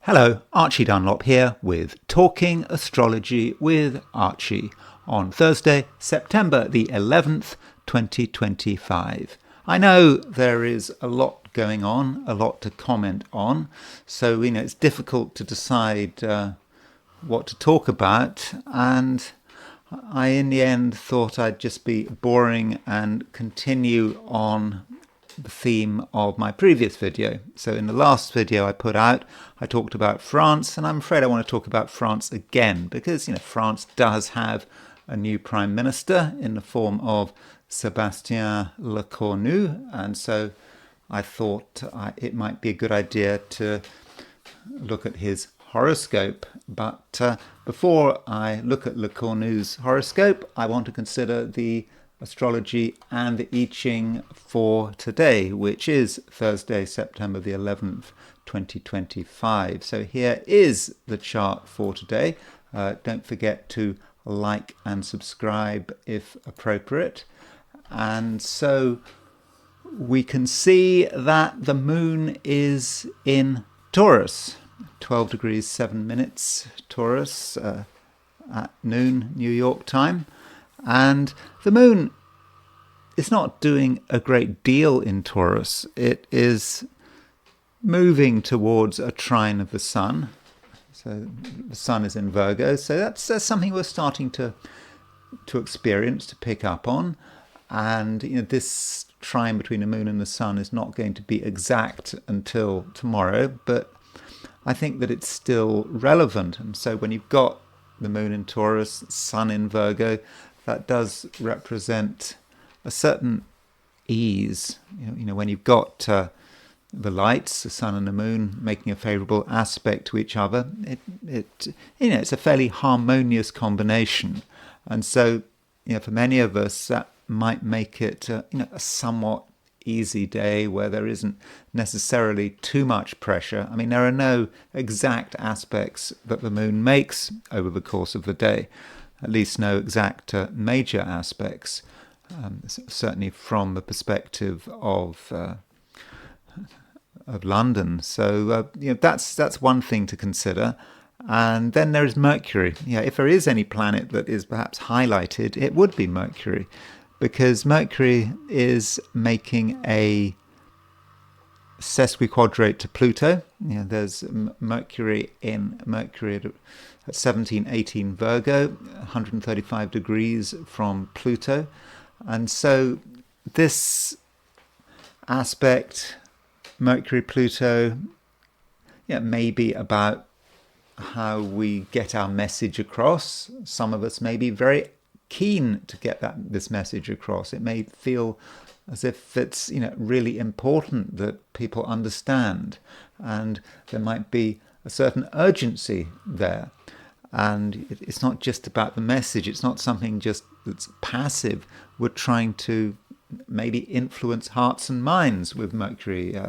Hello, Archie Dunlop here with Talking Astrology with Archie on Thursday, September the 11th, 2025. I know there is a lot going on, a lot to comment on, so it's difficult to decide what to talk about, and I in the end thought I'd just be boring and continue on the theme of my previous video. So in the last video I put out, I talked about France, and I'm afraid I want to talk about France again because France does have a new prime minister in the form of Sébastien Lecornu, and so I thought it might be a good idea to look at his horoscope. But before I look at Lecornu's horoscope, I want to consider the astrology and the I Ching for today, which is Thursday, September the 11th, 2025. So here is the chart for today. Don't forget to like and subscribe if appropriate. And so we can see that the moon is in Taurus, 12 degrees 7 minutes Taurus at noon New York time. And the moon is not doing a great deal in Taurus. It is moving towards a trine of the sun. So the sun is in Virgo. So that's something we're starting to experience, to pick up on. And this trine between the moon and the sun is not going to be exact until tomorrow, but I think that it's still relevant. And so when you've got the moon in Taurus, sun in Virgo, that does represent a certain ease. When you've got the lights, the sun and the moon, making a favourable aspect to each other, it's a fairly harmonious combination. And so, for many of us, that might make it a somewhat easy day where there isn't necessarily too much pressure. I mean, there are no exact aspects that the moon makes over the course of the day. At least no exact major aspects, certainly from the perspective of London. So that's one thing to consider. And then there is Mercury. If there is any planet that is perhaps highlighted, it would be Mercury, because Mercury is making a sesquiquadrate to Pluto. There's Mercury at 1718 Virgo, 135 degrees from Pluto. And so this aspect, Mercury-Pluto, may be about how we get our message across. Some of us may be very keen to get this message across. It may feel as if it's really important that people understand, and there might be a certain urgency there. And it's not just about the message. It's not something just that's passive. We're trying to maybe influence hearts and minds with Mercury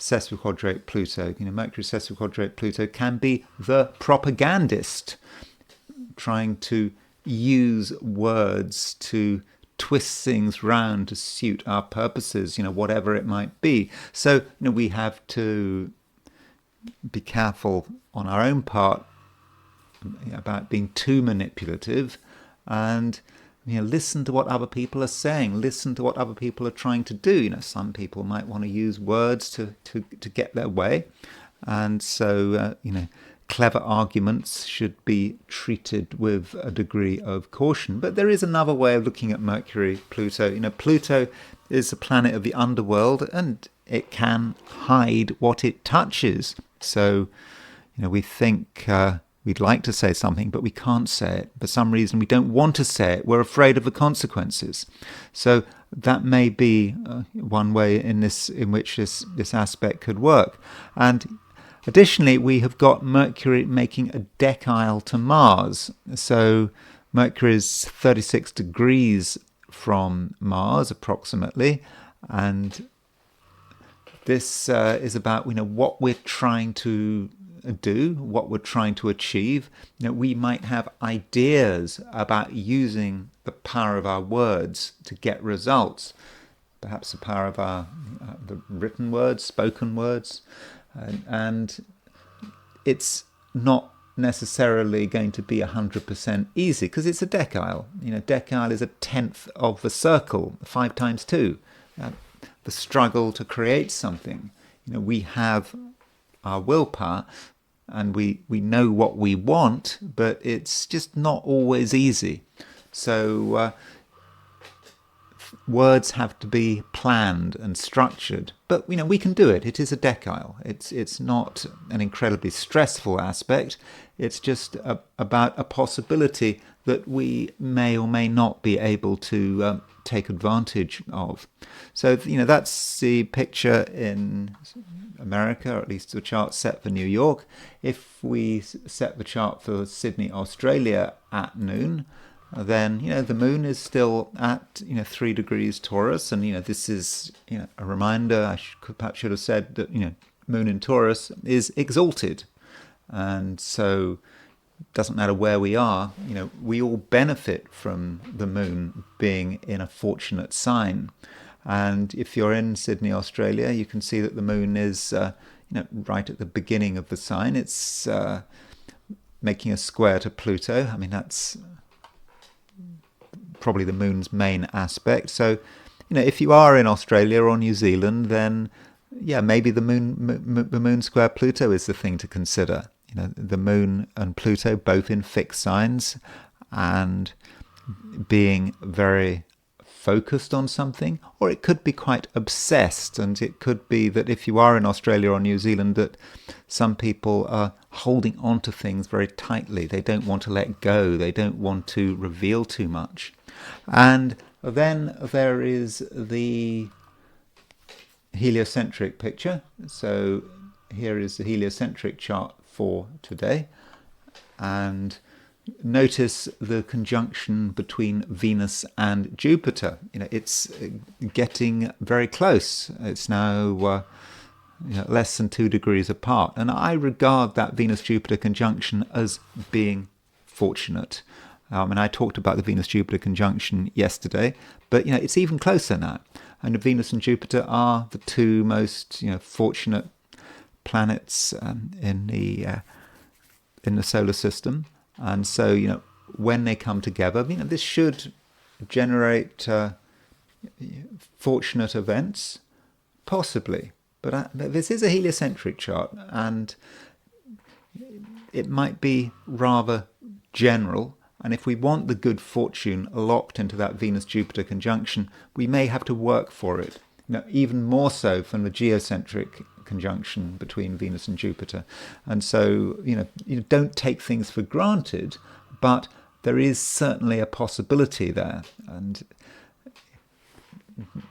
sesquiquadrate Pluto. Mercury sesquiquadrate Pluto can be the propagandist, trying to use words to twist things round to suit our purposes, whatever it might be. So, we have to be careful on our own part about being too manipulative, and listen to what other people are saying, listen to what other people are trying to do. Some people might want to use words to get their way, and so clever arguments should be treated with a degree of caution. But there is another way of looking at Mercury Pluto. Pluto is a planet of the underworld, and it can hide what it touches. So we think we'd like to say something, but we can't say it. For some reason, we don't want to say it. We're afraid of the consequences. So that may be one way in which this aspect could work. And additionally, we have got Mercury making a decile to Mars. So Mercury is 36 degrees from Mars, approximately. And this is about what we're trying to do, what we're trying to achieve. We might have ideas about using the power of our words to get results. Perhaps the power of our the written words, spoken words, and it's not necessarily going to be 100% easy because it's a decile. Decile is a tenth of the circle, 5 times 2. The struggle to create something. We have our willpower and we know what we want, but it's just not always easy. So words have to be planned and structured, but we can do it. It is a decile. It's not an incredibly stressful aspect. It's just about a possibility that we may or may not be able to take advantage of. So that's the picture in America, or at least the chart set for New York. If we set the chart for Sydney, Australia at noon, then the moon is still at 3 degrees Taurus, and this is a reminder. I perhaps should have said that moon in Taurus is exalted, and so it doesn't matter where we are. We all benefit from the moon being in a fortunate sign. And if you're in Sydney, Australia, you can see that the moon is right at the beginning of the sign. It's making a square to Pluto. I mean, that's probably the moon's main aspect. So, if you are in Australia or New Zealand, then maybe the moon square Pluto is the thing to consider. The moon and Pluto both in fixed signs and being very focused on something, or it could be quite obsessed. And it could be that if you are in Australia or New Zealand, that some people are holding on to things very tightly. They don't want to let go. They don't want to reveal too much. And then there is the heliocentric picture. So here is the heliocentric chart for today. And notice the conjunction between Venus and Jupiter. It's getting very close. It's now less than 2 degrees apart. And I regard that Venus-Jupiter conjunction as being fortunate. And I talked about the Venus-Jupiter conjunction yesterday, but it's even closer now. And Venus and Jupiter are the 2 most fortunate planets in the solar system. And so, when they come together, this should generate fortunate events, possibly. But this is a heliocentric chart, and it might be rather general. And if we want the good fortune locked into that Venus-Jupiter conjunction, we may have to work for it, even more so from the geocentric conjunction between Venus and Jupiter. And so, don't take things for granted, but there is certainly a possibility there. And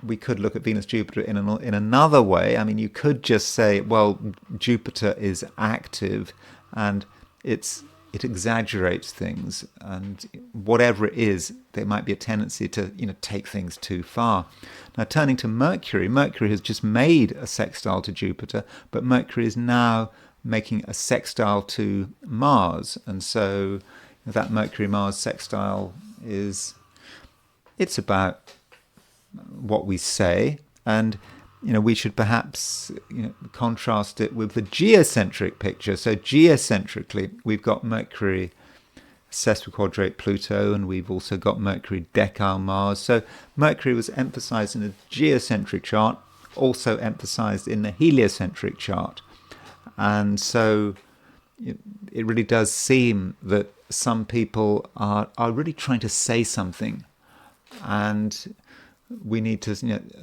we could look at Venus-Jupiter in another way. I mean, you could just say, well, Jupiter is active and it exaggerates things, and whatever it is, there might be a tendency to take things too far. Now, turning to Mercury has just made a sextile to Jupiter, but Mercury is now making a sextile to Mars, and so that Mercury-Mars sextile it's about what we say, and we should perhaps contrast it with the geocentric picture. So geocentrically, we've got Mercury sesquiquadrate Pluto, and we've also got Mercury decile Mars. So Mercury was emphasized in the geocentric chart, also emphasized in the heliocentric chart. And so it really does seem that some people are really trying to say something, and we need to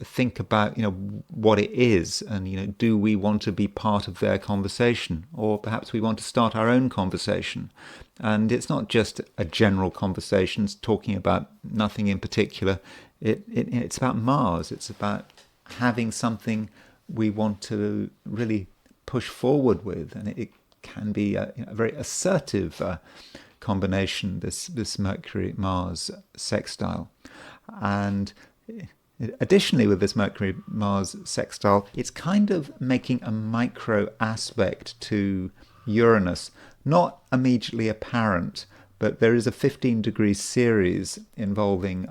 think about what it is, and do we want to be part of their conversation, or perhaps we want to start our own conversation. And it's not just a general conversation talking about nothing in particular. It's about Mars. It's about having something we want to really push forward with, and it can be a very assertive combination, this Mercury-Mars sextile. And additionally, with this Mercury-Mars sextile, it's kind of making a micro aspect to Uranus, not immediately apparent, but there is a 15-degree series involving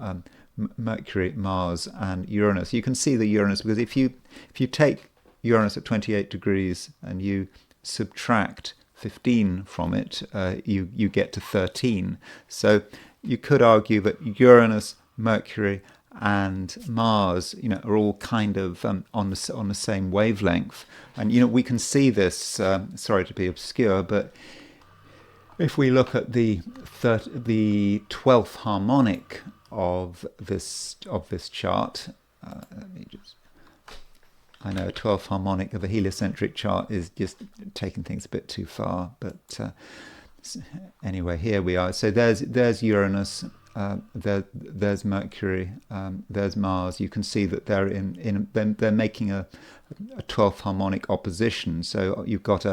Mercury, Mars, and Uranus. You can see the Uranus because if you take Uranus at 28 degrees and you subtract 15 from it, you get to 13. So you could argue that Uranus, Mercury, and Mars, are all kind of on the same wavelength. And we can see this. Sorry to be obscure, but if we look at the 12th harmonic of this chart, let me just. I know a 12th harmonic of a heliocentric chart is just taking things a bit too far, but anyway, here we are. So there's Uranus, there's Mercury, there's Mars. You can see that they're making a 12th harmonic opposition. So you've got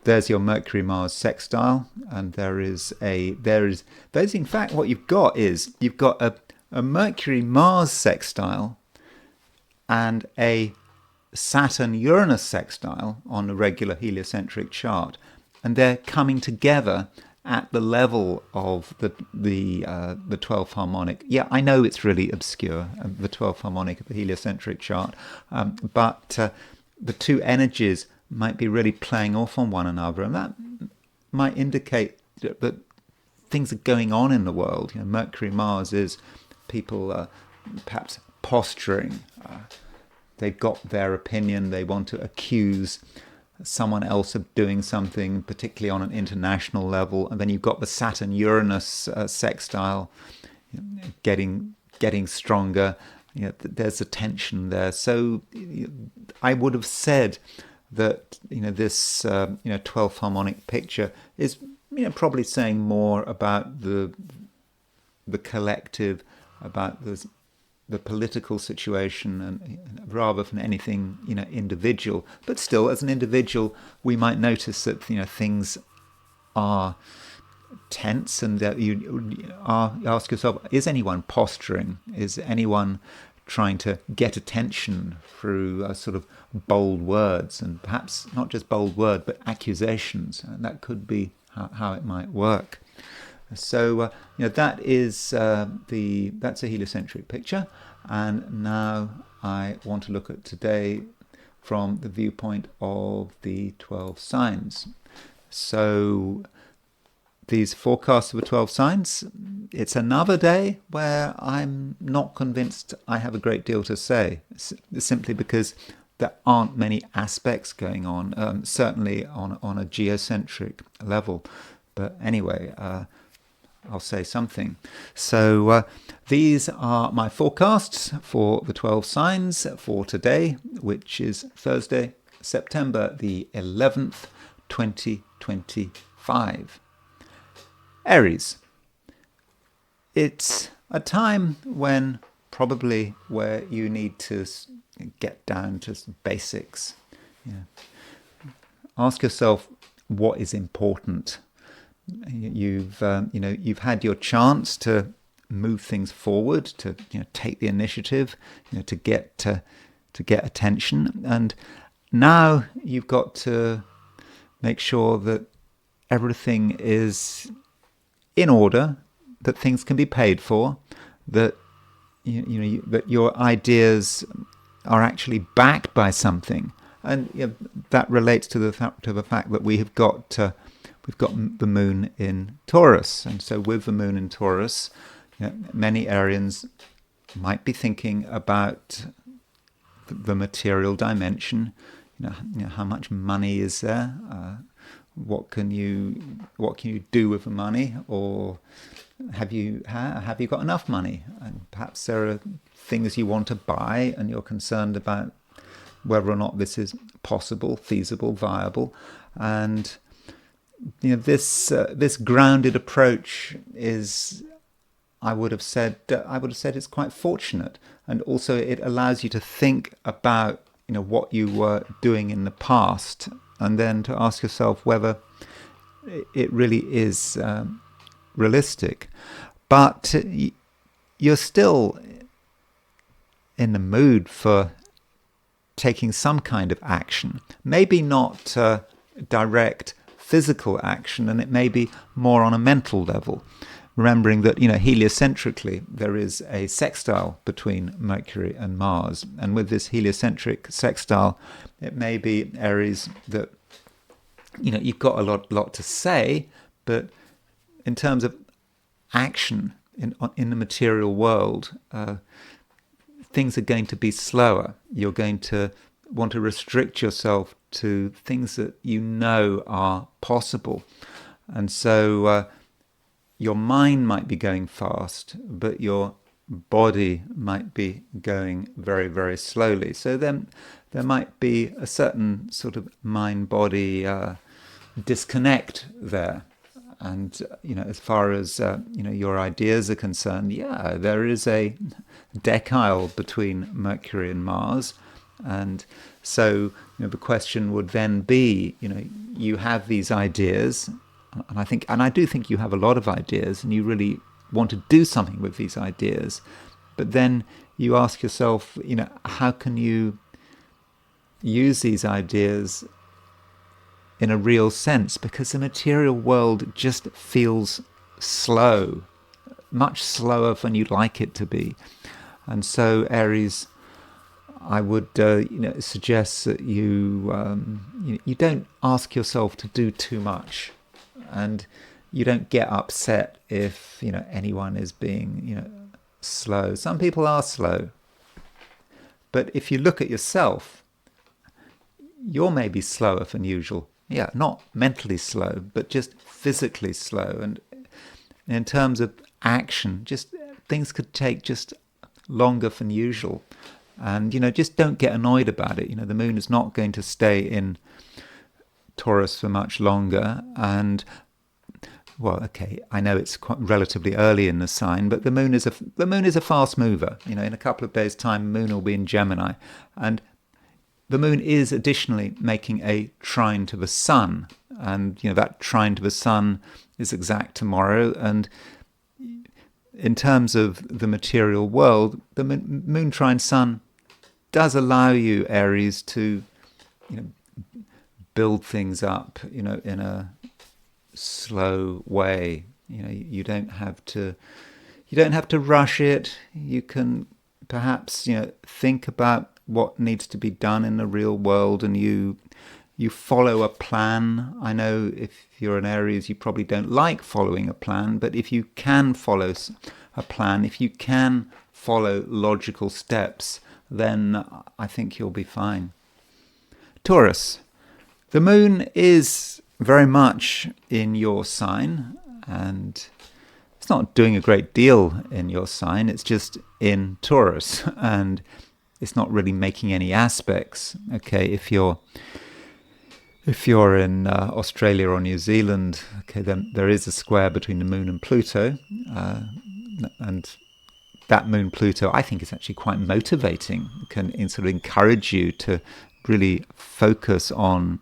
there's your Mercury-Mars sextile, and there's in fact what you've got a Mercury-Mars sextile and a Saturn-Uranus sextile on a regular heliocentric chart, and they're coming together at the level of the 12th harmonic. Yeah, I know it's really obscure, the 12th harmonic of the heliocentric chart, but the two energies might be really playing off on one another, and that might indicate that things are going on in the world. Mercury-Mars is people perhaps posturing. They've got their opinion. They want to accuse someone else of doing something, particularly on an international level. And then you've got the Saturn-Uranus sextile getting stronger. There's a tension there. So I would have said that this 12th harmonic picture is probably saying more about the collective, about the political situation, and rather than anything individual. But still, as an individual, we might notice that things are tense, and that you ask yourself: is anyone posturing? Is anyone trying to get attention through sort of bold words, and perhaps not just bold word, but accusations? And that could be how it might work. So that is that's a heliocentric picture, and now I want to look at today from the viewpoint of the 12 signs. So these forecasts of the 12 signs, it's another day where I'm not convinced I have a great deal to say, simply because there aren't many aspects going on, certainly on a geocentric level. But anyway, I'll say something. So these are my forecasts for the 12 signs for today, which is Thursday, September the 11th, 2025. Aries. It's a time when where you need to get down to basics. Ask yourself what is important. You've had your chance to move things forward, to take the initiative, to get attention, and now you've got to make sure that everything is in order, that things can be paid for, that that your ideas are actually backed by something, and that relates to the fact that we've got the moon in Taurus, and so with the moon in Taurus, many Arians might be thinking about the material dimension. How much money is there? What can you do with the money, or have you got enough money? And perhaps there are things you want to buy, and you're concerned about whether or not this is possible, feasible, viable. And this grounded approach is, I would have said it's quite fortunate, and also it allows you to think about what you were doing in the past, and then to ask yourself whether it really is realistic. But you're still in the mood for taking some kind of action, maybe not direct physical action, and it may be more on a mental level, remembering that heliocentrically there is a sextile between Mercury and Mars, and with this heliocentric sextile, it may be Aries that you've got a lot to say, but in terms of action in the material world, things are going to be slower. You're going to want to restrict yourself to things that you know are possible. And so your mind might be going fast, but your body might be going very, very slowly. So then there might be a certain sort of mind-body disconnect there. And, as far as, your ideas are concerned, there is a decile between Mercury and Mars. And so, the question would then be, you have these ideas, and I do think you have a lot of ideas, and you really want to do something with these ideas. But then you ask yourself, how can you use these ideas in a real sense? Because the material world just feels slow, much slower than you'd like it to be. And so, Aries, I would suggest that you don't ask yourself to do too much, and you don't get upset if anyone is being slow. Some people are slow, but if you look at yourself, you're maybe slower than usual. Yeah, not mentally slow, but just physically slow. And in terms of action, just things could take just longer than usual. And, just don't get annoyed about it. The moon is not going to stay in Taurus for much longer. And, well, okay, I know it's quite relatively early in the sign, but the moon is a fast mover. In a couple of days' time, the moon will be in Gemini. And the moon is additionally making a trine to the sun. And, that trine to the sun is exact tomorrow. And in terms of the material world, the moon trine sun does allow you, Aries, to build things up in a slow way. You don't have to rush it. You can perhaps think about what needs to be done in the real world, and you follow a plan. I know if you're an Aries, you probably don't like following a plan, but if you can follow a plan, if you can follow logical steps, then I think you'll be fine. Taurus, the moon is very much in your sign, and it's not doing a great deal in your sign. It's just in Taurus, and it's not really making any aspects. Okay, if you're in Australia or New Zealand, okay, then there is a square between the moon and Pluto, and that moon Pluto, I think, is actually quite motivating. It can sort of encourage you to really focus on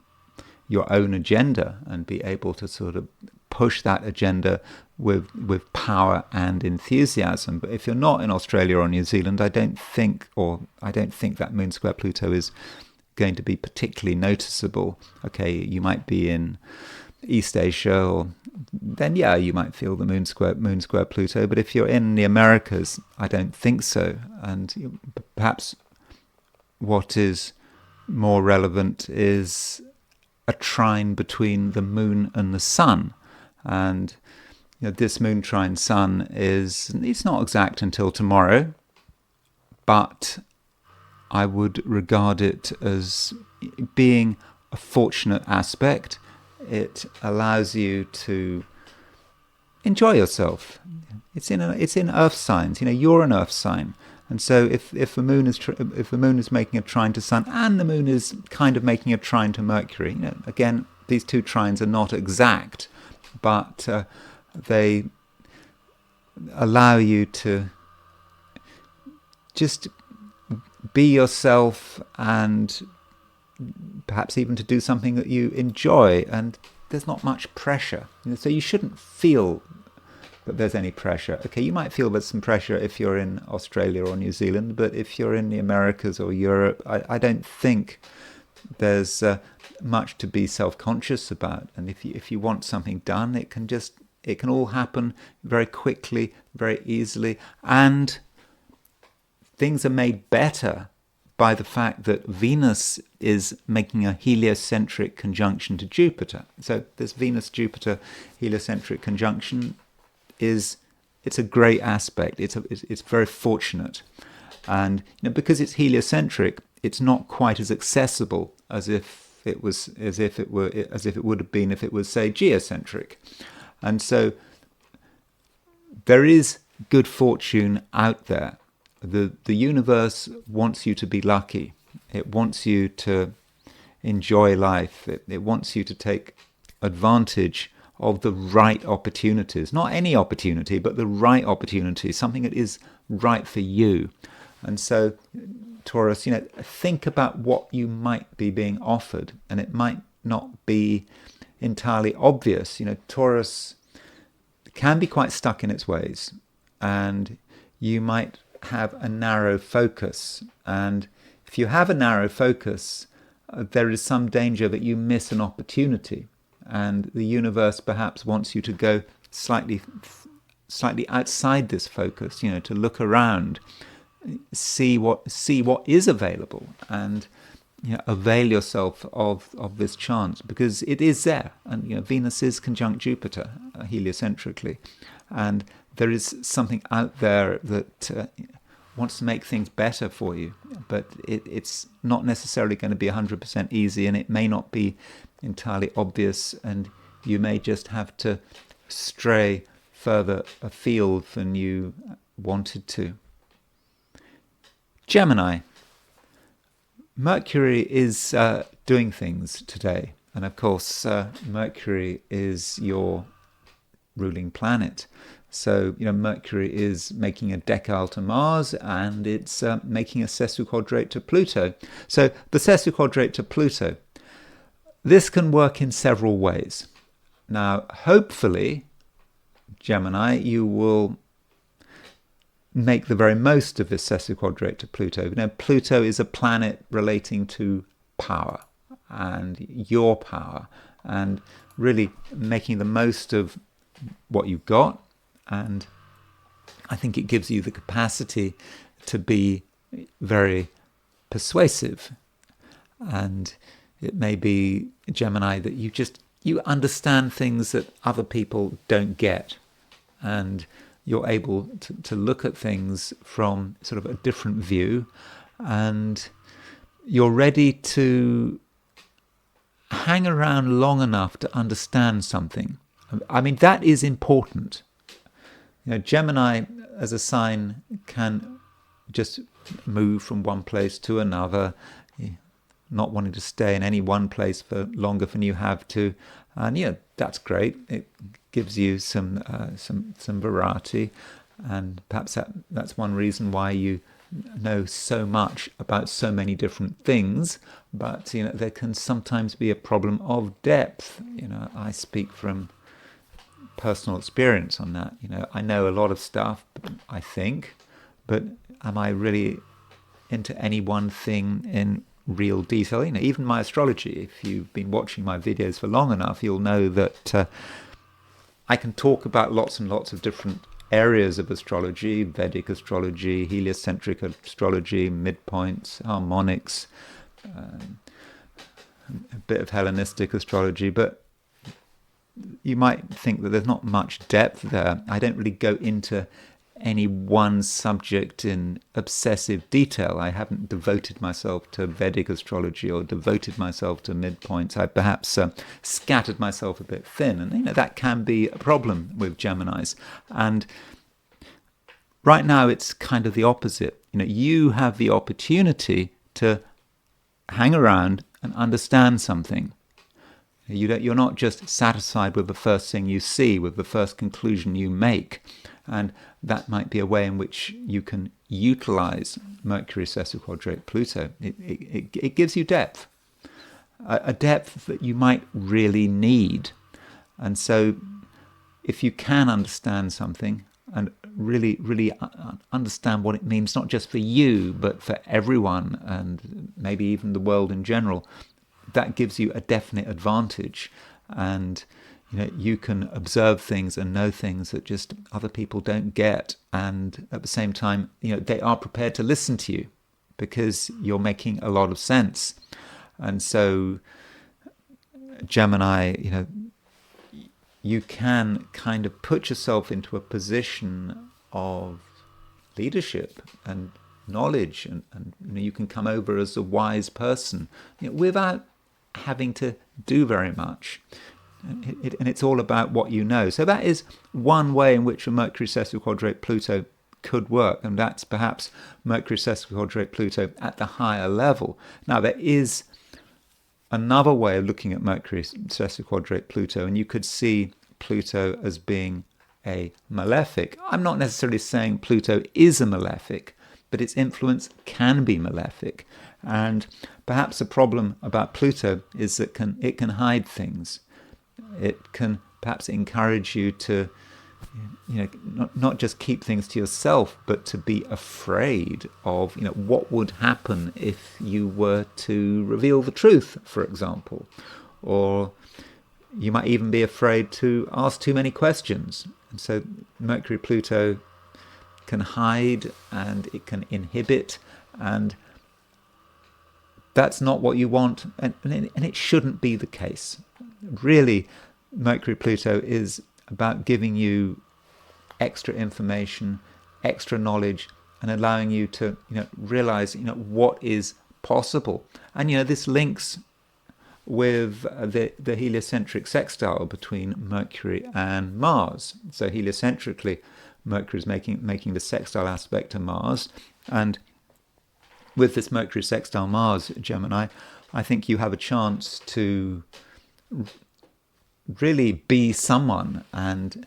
your own agenda and be able to sort of push that agenda with power and enthusiasm. But if you're not in Australia or New Zealand, I don't think that moon square Pluto is going to be particularly noticeable. Okay, you might be in East Asia, or then you might feel the moon square Pluto. But if you're in the Americas, I don't think so. And perhaps what is more relevant is a trine between the moon and the sun. And this moon trine sun it's not exact until tomorrow, but I would regard it as being a fortunate aspect. It allows you to enjoy yourself. It's in Earth signs. You're an Earth sign, and so if the moon is making a trine to Sun, and the moon is kind of making a trine to Mercury, again, these two trines are not exact, but they allow you to just be yourself, and perhaps even to do something that you enjoy, and there's not much pressure. So you shouldn't feel that there's any pressure. Okay, you might feel there's some pressure if you're in Australia or New Zealand, but if you're in the Americas or Europe, I don't think there's much to be self-conscious about. And if you want something done, it can all happen very quickly, very easily, and things are made better by the fact that Venus is making a heliocentric conjunction to Jupiter. So this Venus-Jupiter heliocentric conjunction it's a great aspect. It's very fortunate, and because it's heliocentric, it's not quite as accessible as if it would have been if it was, say, geocentric. And so there is good fortune out there. The universe wants you to be lucky. It wants you to enjoy life. It wants you to take advantage of the right opportunities. Not any opportunity, but the right opportunity, something that is right for you. And so, Taurus, think about what you might be being offered, and it might not be entirely obvious. Taurus can be quite stuck in its ways, and you might have a narrow focus. And if you have a narrow focus, there is some danger that you miss an opportunity, and the universe perhaps wants you to go slightly outside this focus, to look around, see what is available, and avail yourself of this chance, because it is there. And Venus is conjunct Jupiter heliocentrically, and there is something out there that wants to make things better for you, but it's not necessarily going to be 100% easy, and it may not be entirely obvious, and you may just have to stray further afield than you wanted to. Gemini. Mercury is doing things today, and of course Mercury is your ruling planet. So Mercury is making a decal to Mars, and it's making a sesquiquadrate to Pluto. So the sesquiquadrate to Pluto, this can work in several ways. Now, hopefully, Gemini, you will make the very most of this sesquiquadrate to Pluto. Pluto is a planet relating to power and your power, and really making the most of what you've got. And I think it gives you the capacity to be very persuasive. And it may be, Gemini, that you understand things that other people don't get, and you're able to look at things from sort of a different view, and you're ready to hang around long enough to understand something. I mean, that is important. Gemini as a sign can just move from one place to another, not wanting to stay in any one place for longer than you have to. And that's great. It gives you some variety, and perhaps that's one reason why you know so much about so many different things. But there can sometimes be a problem of depth. I speak from personal experience on that. I know a lot of stuff, I think, but am I really into any one thing in real detail? Even my astrology, if you've been watching my videos for long enough, you'll know that I can talk about lots and lots of different areas of astrology: Vedic astrology, heliocentric astrology, midpoints, harmonics, a bit of Hellenistic astrology, but you might think that there's not much depth there. I don't really go into any one subject in obsessive detail. I haven't devoted myself to Vedic astrology or devoted myself to midpoints. I perhaps scattered myself a bit thin, and that can be a problem with Geminis. And right now it's kind of the opposite. You have the opportunity to hang around and understand something. You're not just satisfied with the first thing you see, with the first conclusion you make. And that might be a way in which you can utilize Mercury sesquiquadrate Pluto. It gives you depth, a depth that you might really need. And so if you can understand something and really understand what it means, not just for you, but for everyone, and maybe even the world in general, that gives you a definite advantage. And you can observe things and know things that just other people don't get, and at the same time they are prepared to listen to you, because you're making a lot of sense. And so Gemini, you can kind of put yourself into a position of leadership and knowledge, and you can come over as a wise person without having to do very much. And it's all about what you know. So that is one way in which a Mercury sesquiquadrate Pluto could work, and that's perhaps Mercury sesquiquadrate Pluto at the higher level. Now, there is another way of looking at Mercury sesquiquadrate Pluto, and you could see Pluto as being a malefic. I'm not necessarily saying Pluto is a malefic, but its influence can be malefic. And perhaps the problem about Pluto is that it can hide things. It can perhaps encourage you to, not just keep things to yourself, but to be afraid of, what would happen if you were to reveal the truth, for example. Or you might even be afraid to ask too many questions. And so Mercury Pluto can hide and it can inhibit, and that's not what you want, and it shouldn't be the case. Really, Mercury Pluto is about giving you extra information, extra knowledge, and allowing you to realize what is possible. And this links with the heliocentric sextile between Mercury and Mars. So heliocentrically, Mercury is making the sextile aspect to Mars, and with this Mercury sextile Mars, Gemini, I think you have a chance to really be someone and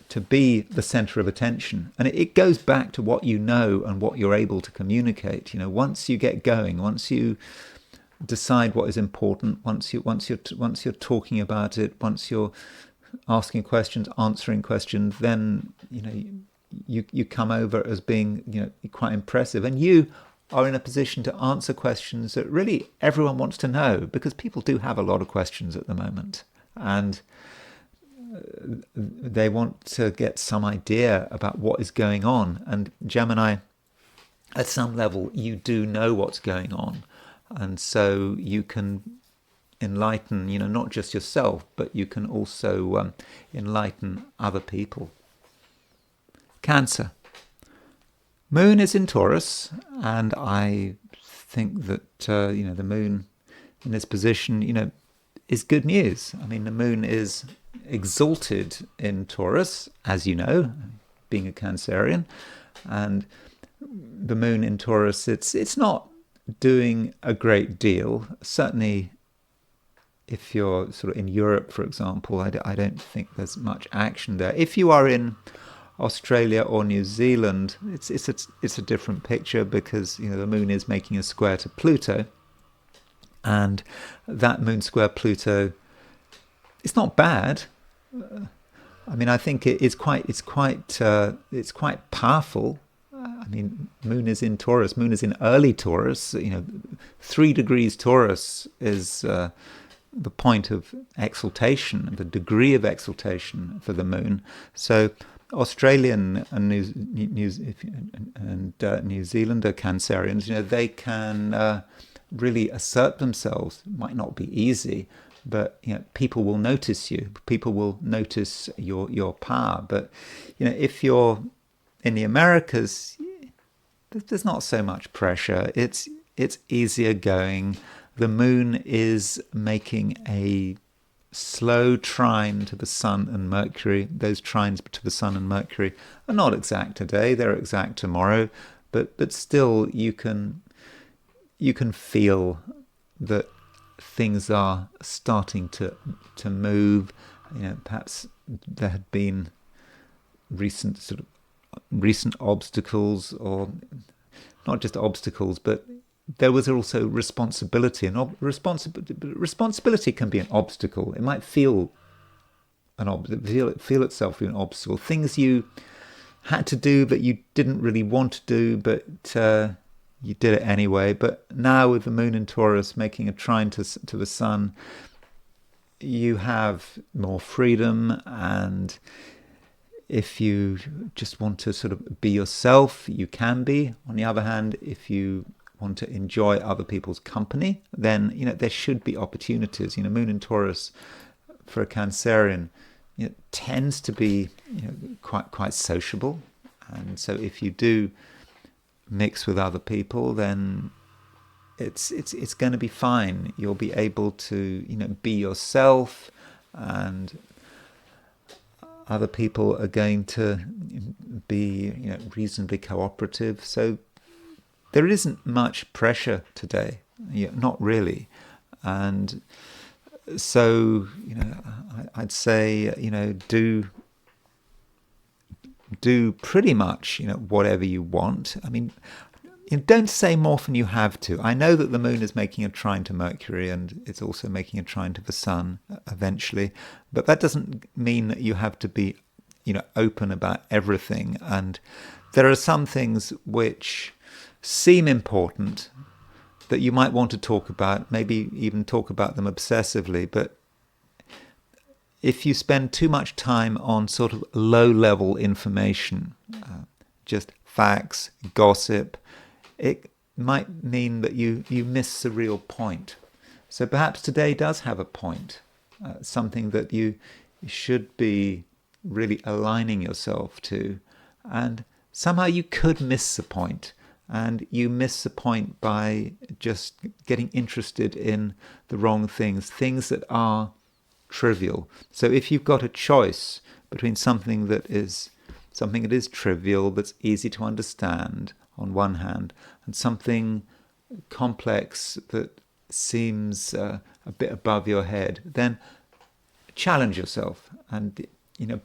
to be the center of attention. And it goes back to what you know and what you're able to communicate. Once you get going, once you decide what is important, once you're talking about it, once you're asking questions, answering questions, then you come over as being quite impressive, and you are in a position to answer questions that really everyone wants to know, because people do have a lot of questions at the moment, and they want to get some idea about what is going on. And Gemini, at some level, you do know what's going on, and so you can enlighten, not just yourself, but you can also enlighten other people. Cancer. Moon is in Taurus, and I think that the moon in this position, is good news. I mean, the moon is exalted in Taurus, as you know, being a Cancerian, and the moon in Taurus, it's not doing a great deal. Certainly, if you're sort of in Europe, for example, I don't think there's much action there. If you are in Australia or New Zealand, it's a different picture, because the moon is making a square to Pluto, and that moon square Pluto, it's not bad. I mean, I think it's quite powerful. I mean, moon is in Taurus. Moon is in early Taurus. 3 degrees Taurus is the point of exaltation, the degree of exaltation for the moon. So Australian and New Zealander Cancerians, they can really assert themselves. It might not be easy, but people will notice you. People will notice your power. But if you're in the Americas, there's not so much pressure. It's easier going. The moon is making a slow trine to the Sun and Mercury. Those trines to the Sun and Mercury are not exact today, they're exact tomorrow, but still you can feel that things are starting to move. Perhaps there had been recent obstacles, or not just obstacles, but there was also responsibility, and responsibility can be an obstacle. It might feel feel itself to be an obstacle. Things you had to do that you didn't really want to do, but you did it anyway. But now with the moon in Taurus making a trine to the Sun, you have more freedom, and If you just want to sort of be yourself, you can be. On the other hand, if you want to enjoy other people's company, then there should be opportunities. Moon in Taurus for a Cancerian tends to be quite sociable, and so if you do mix with other people, then it's going to be fine. You'll be able to be yourself, and other people are going to be reasonably cooperative. So there isn't much pressure today, not really. And so I'd say do pretty much whatever you want. I mean, don't say more than you have to. I know that the moon is making a trine to Mercury, and it's also making a trine to the sun eventually, but that doesn't mean that you have to be open about everything. And there are some things which seem important that you might want to talk about, maybe even talk about them obsessively, but if you spend too much time on sort of low-level information, just facts, gossip, it might mean that you miss the real point. So perhaps today does have a point, something that you should be really aligning yourself to, and somehow you could miss the point, and you miss the point by just getting interested in the wrong things that are trivial. So if you've got a choice between something that is trivial, that's easy to understand on one hand, and something complex that seems a bit above your head, then challenge yourself. And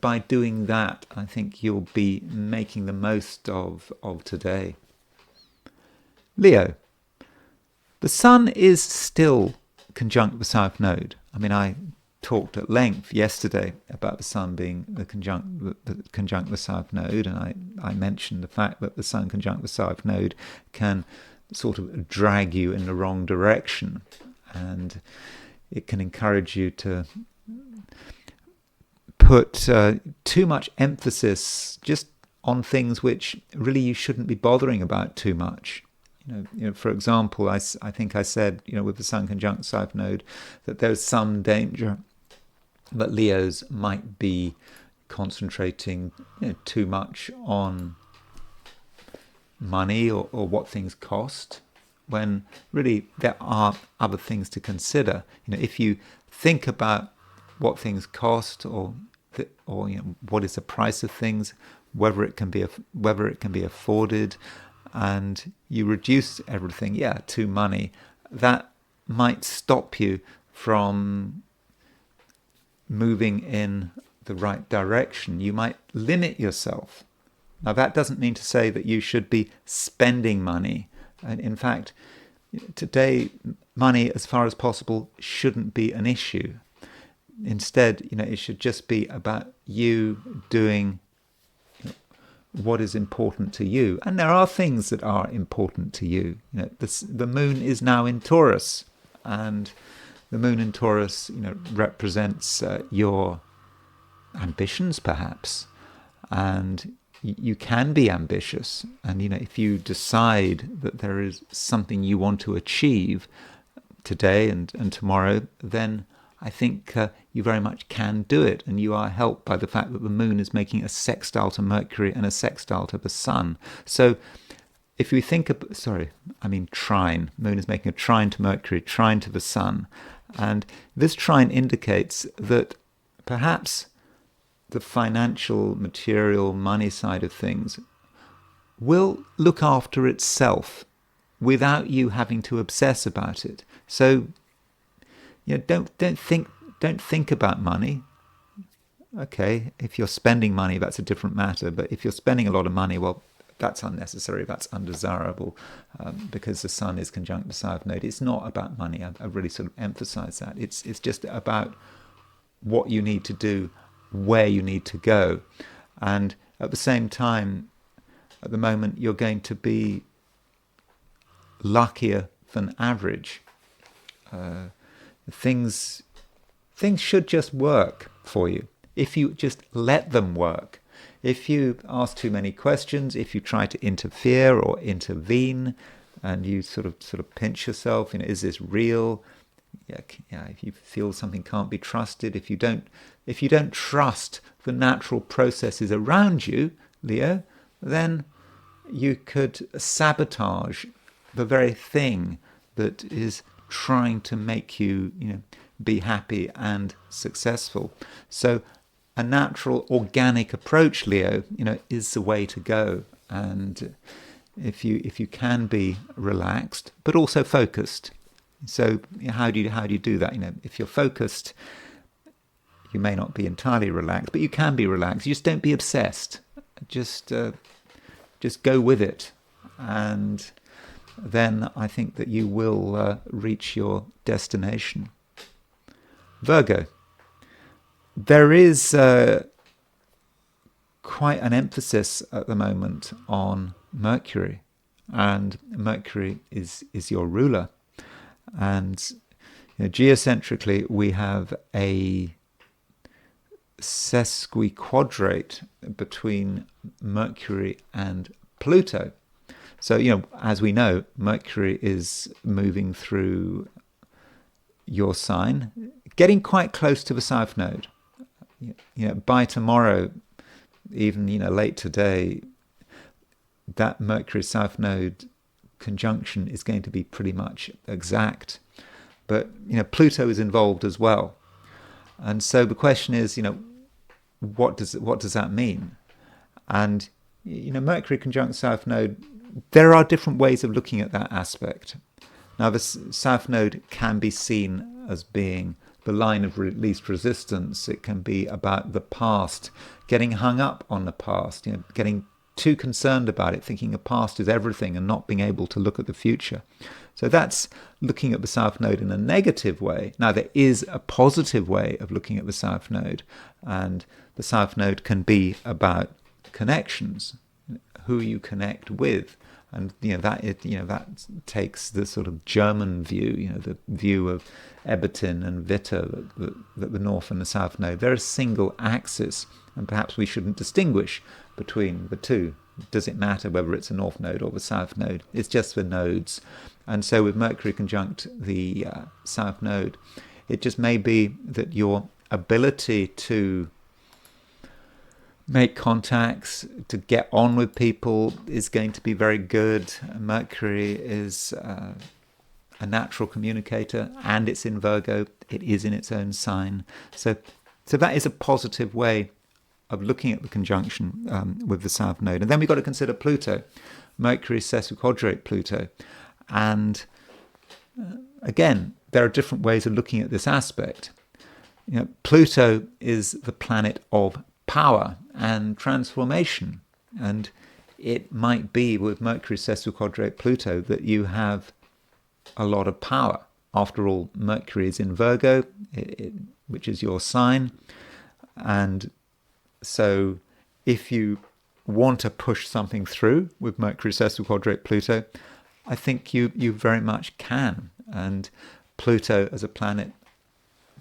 by doing that, I think you'll be making the most of today. Leo, the Sun is still conjunct the South Node. I mean, I talked at length yesterday about the Sun being conjunct the South Node, and I mentioned the fact that the Sun conjunct the South Node can sort of drag you in the wrong direction, and it can encourage you to put too much emphasis just on things which really you shouldn't be bothering about too much. For example, I think I said, with the Sun conjunct South Node, that there's some danger that Leos might be concentrating too much on money or what things cost, when really there are other things to consider. If you think about what things cost, or what is the price of things, whether it can be afforded, and you reduce everything to money, that might stop you from moving in the right direction. You might limit yourself. Now, that doesn't mean to say that you should be spending money. And in fact, today, money, as far as possible, shouldn't be an issue. Instead, it should just be about you doing what is important to you. And there are things that are important to you. The moon is now in Taurus, and the moon in Taurus, represents your ambitions, perhaps, and you can be ambitious. And if you decide that there is something you want to achieve today and tomorrow, then I think you very much can do it, and you are helped by the fact that the moon is making a sextile to Mercury and a sextile to the sun. So if we think of, trine. Moon is making a trine to Mercury, trine to the sun. And this trine indicates that perhaps the financial, material, money side of things will look after itself without you having to obsess about it. So don't think about money. Okay, if you're spending money, that's a different matter. But if you're spending a lot of money, well, that's unnecessary, that's undesirable, because the Sun is conjunct the South Node. It's not about money. I really sort of emphasize that. It's just about what you need to do, where you need to go. And at the same time, at the moment, you're going to be luckier than average. Things should just work for you if you just let them work. if you ask too many questions, if you try to interfere or intervene, and you sort of pinch yourself, is this real? If you feel something can't be trusted, if you don't trust the natural processes around you, Leo, then you could sabotage the very thing that is trying to make you, be happy and successful. So a natural, organic approach, Leo, is the way to go. And if you can be relaxed, but also focused. So how do you do that? If you're focused, you may not be entirely relaxed, but you can be relaxed. You just don't be obsessed. Just go with it, and then I think that you will reach your destination. Virgo. There is quite an emphasis at the moment on Mercury, and Mercury is your ruler. And geocentrically, we have a sesquiquadrate between Mercury and Pluto. So, as we know, Mercury is moving through your sign, getting quite close to the South Node. By tomorrow, even late today, that Mercury South Node conjunction is going to be pretty much exact. But Pluto is involved as well, and so the question is, what does that mean? And Mercury conjunct South Node, there are different ways of looking at that aspect. Now, the South Node can be seen as being the line of least resistance. It can be about the past, getting hung up on the past, getting too concerned about it, thinking the past is everything and not being able to look at the future. So that's looking at the South Node in a negative way. Now, there is a positive way of looking at the South Node, and the South Node can be about connections, who you connect with. And that takes the sort of German view, the view of Ebertin and Witter, that the North and the South Node, they're a single axis, and perhaps we shouldn't distinguish between the two. Does it matter whether it's a North Node or the South Node? It's just the nodes. And so with Mercury conjunct the South Node, it just may be that your ability to make contacts, to get on with people is going to be very good. Mercury is a natural communicator, and it's in Virgo. It is in its own sign. So that is a positive way of looking at the conjunction with the South Node. And then we've got to consider Pluto. Mercury sesquiquadrate Pluto. And again, there are different ways of looking at this aspect. Pluto is the planet of power and transformation, and it might be with Mercury sesquiquadrate Pluto that you have a lot of power. After all, Mercury is in Virgo, which is your sign, and so if you want to push something through with Mercury sesquiquadrate Pluto, I think you very much can. And Pluto as a planet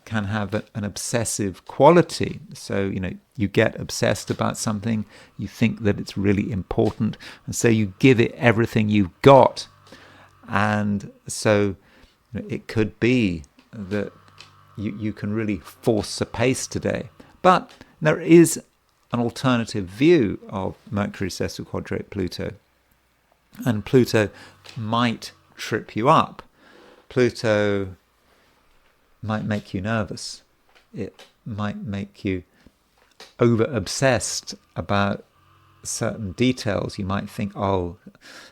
can have an obsessive quality. So, you get obsessed about something, you think that it's really important, and so you give it everything you've got. And so it could be that you can really force the pace today. But there is an alternative view of Mercury sesquiquadrate Pluto. And Pluto might trip you up. Pluto might make you nervous. It might make you over-obsessed about certain details. You might think,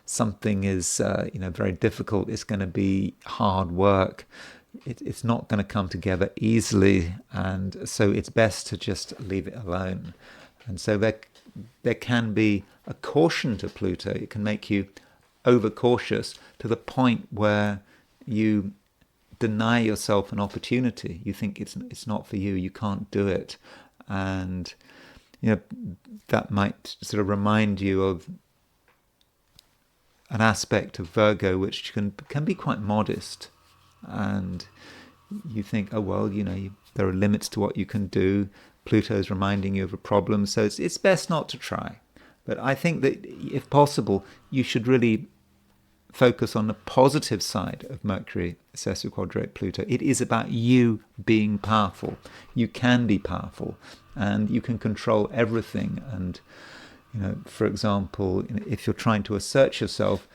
something is very difficult. It's going to be hard work. It's not going to come together easily, and so it's best to just leave it alone. And so there can be a caution to Pluto. It can make you overcautious to the point where you deny yourself an opportunity. You think it's not for you. You can't do it, and that might sort of remind you of an aspect of Virgo which can be quite modest, and you think, there are limits to what you can do. Pluto's reminding you of a problem, so it's best not to try. But I think that if possible, you should really focus on the positive side of Mercury sesquiquadrate Pluto. It is about you being powerful. You can be powerful, and you can control everything. And for example, if you're trying to assert yourself,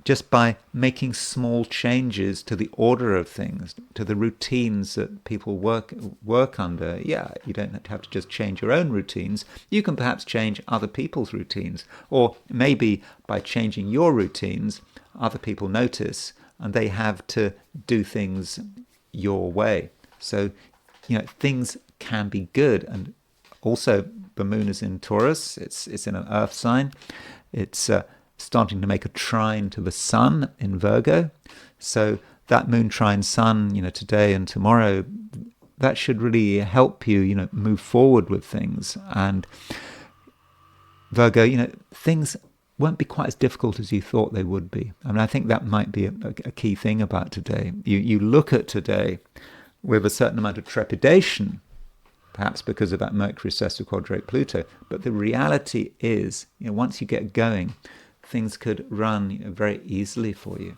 just by making small changes to the order of things, to the routines that people work under, you don't have to just change your own routines. You can perhaps change other people's routines, or maybe by changing your routines, other people notice and they have to do things your way. So, things can be good. And also, the moon is in Taurus. It's in an earth sign. It's starting to make a trine to the sun in Virgo. So that moon trine sun, today and tomorrow, that should really help you, move forward with things. And Virgo, things won't be quite as difficult as you thought they would be. I mean, I think that might be a key thing about today. You look at today with a certain amount of trepidation, perhaps because of that Mercury sesquiquadrate Pluto. But the reality is, once you get going, things could run very easily for you.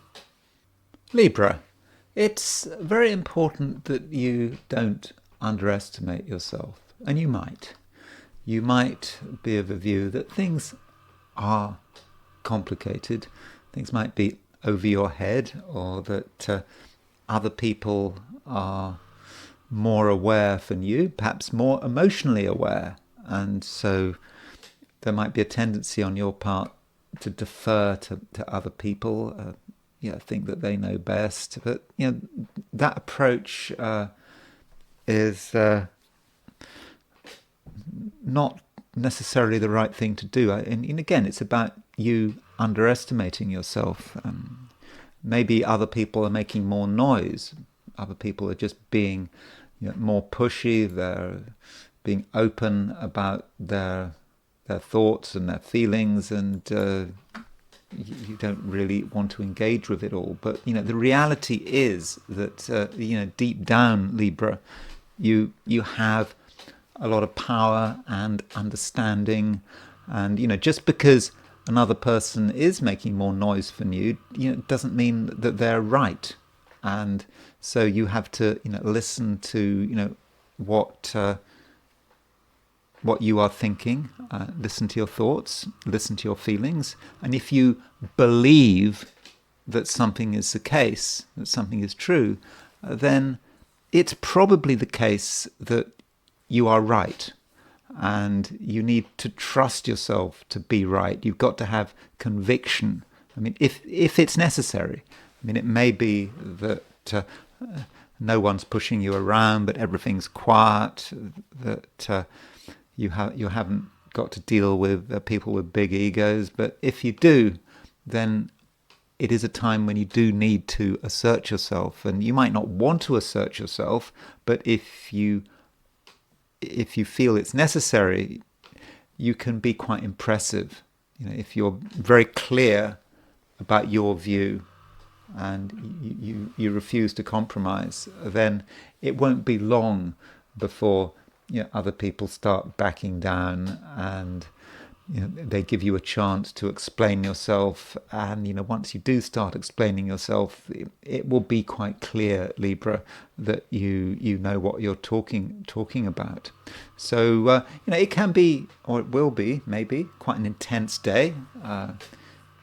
Libra, it's very important that you don't underestimate yourself. And you might. You might be of a view that things are complicated. Things might be over your head, or that other people are more aware than you, perhaps more emotionally aware. And so there might be a tendency on your part to defer to other people, think that they know best. But that approach is not necessarily the right thing to do. And again, it's about you underestimating yourself. Maybe other people are making more noise. Other people are just being more pushy. They're being open about their thoughts and their feelings, and you don't really want to engage with it all. But the reality is that deep down, Libra, you have a lot of power and understanding, and just because another person is making more noise than you, doesn't mean that they're right. And so you have to listen to what you are thinking, listen to your thoughts, listen to your feelings. And if you believe that something is the case, that something is true, then it's probably the case that you are right. And you need to trust yourself to be right. You've got to have conviction. I mean, if it's necessary. I mean, it may be that no one's pushing you around, but everything's quiet, that you haven't got to deal with people with big egos. But if you do, then it is a time when you do need to assert yourself. And you might not want to assert yourself, but if you feel it's necessary, you can be quite impressive. If you're very clear about your view and you refuse to compromise, then it won't be long before other people start backing down, and they give you a chance to explain yourself. And once you do start explaining yourself, it will be quite clear, Libra, that you know what you're talking about. So it can be, or it will be, maybe quite an intense day.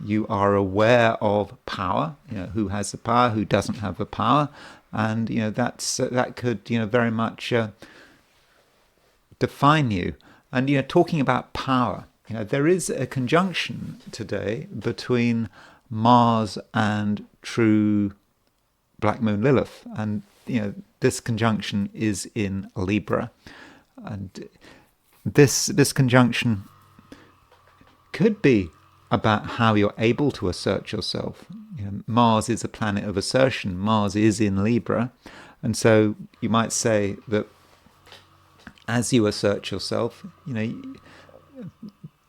You are aware of power. Who has the power, who doesn't have the power, and that could very much define you. And talking about power, there is a conjunction today between Mars and true Black Moon Lilith, and this conjunction is in Libra, and this conjunction could be about how you're able to assert yourself. Mars is a planet of assertion. Mars is in Libra, and so you might say that as you assert yourself,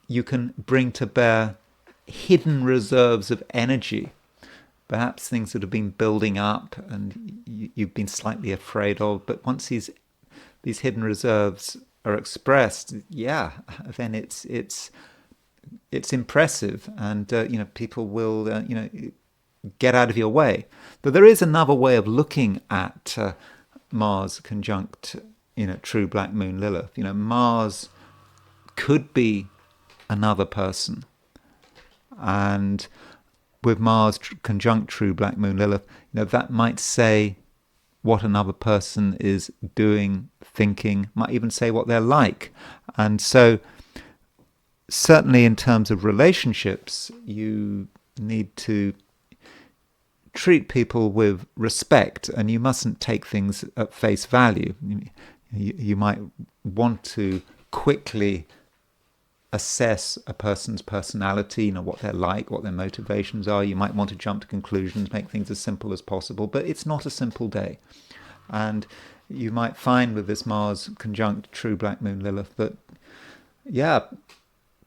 you can bring to bear hidden reserves of energy, perhaps things that have been building up and you've been slightly afraid of. But once these hidden reserves are expressed, then it's impressive, and people will get out of your way. But there is another way of looking at Mars conjunct true black moon Lilith. Mars could be another person, and with Mars conjunct true black moon Lilith, that might say what another person is doing, thinking, might even say what they're like. And so certainly in terms of relationships, you need to treat people with respect, and you mustn't take things at face value. You might want to quickly assess a person's personality, what they're like, what their motivations are. You might want to jump to conclusions, make things as simple as possible, but it's not a simple day. And you might find with this Mars conjunct true black moon Lilith that,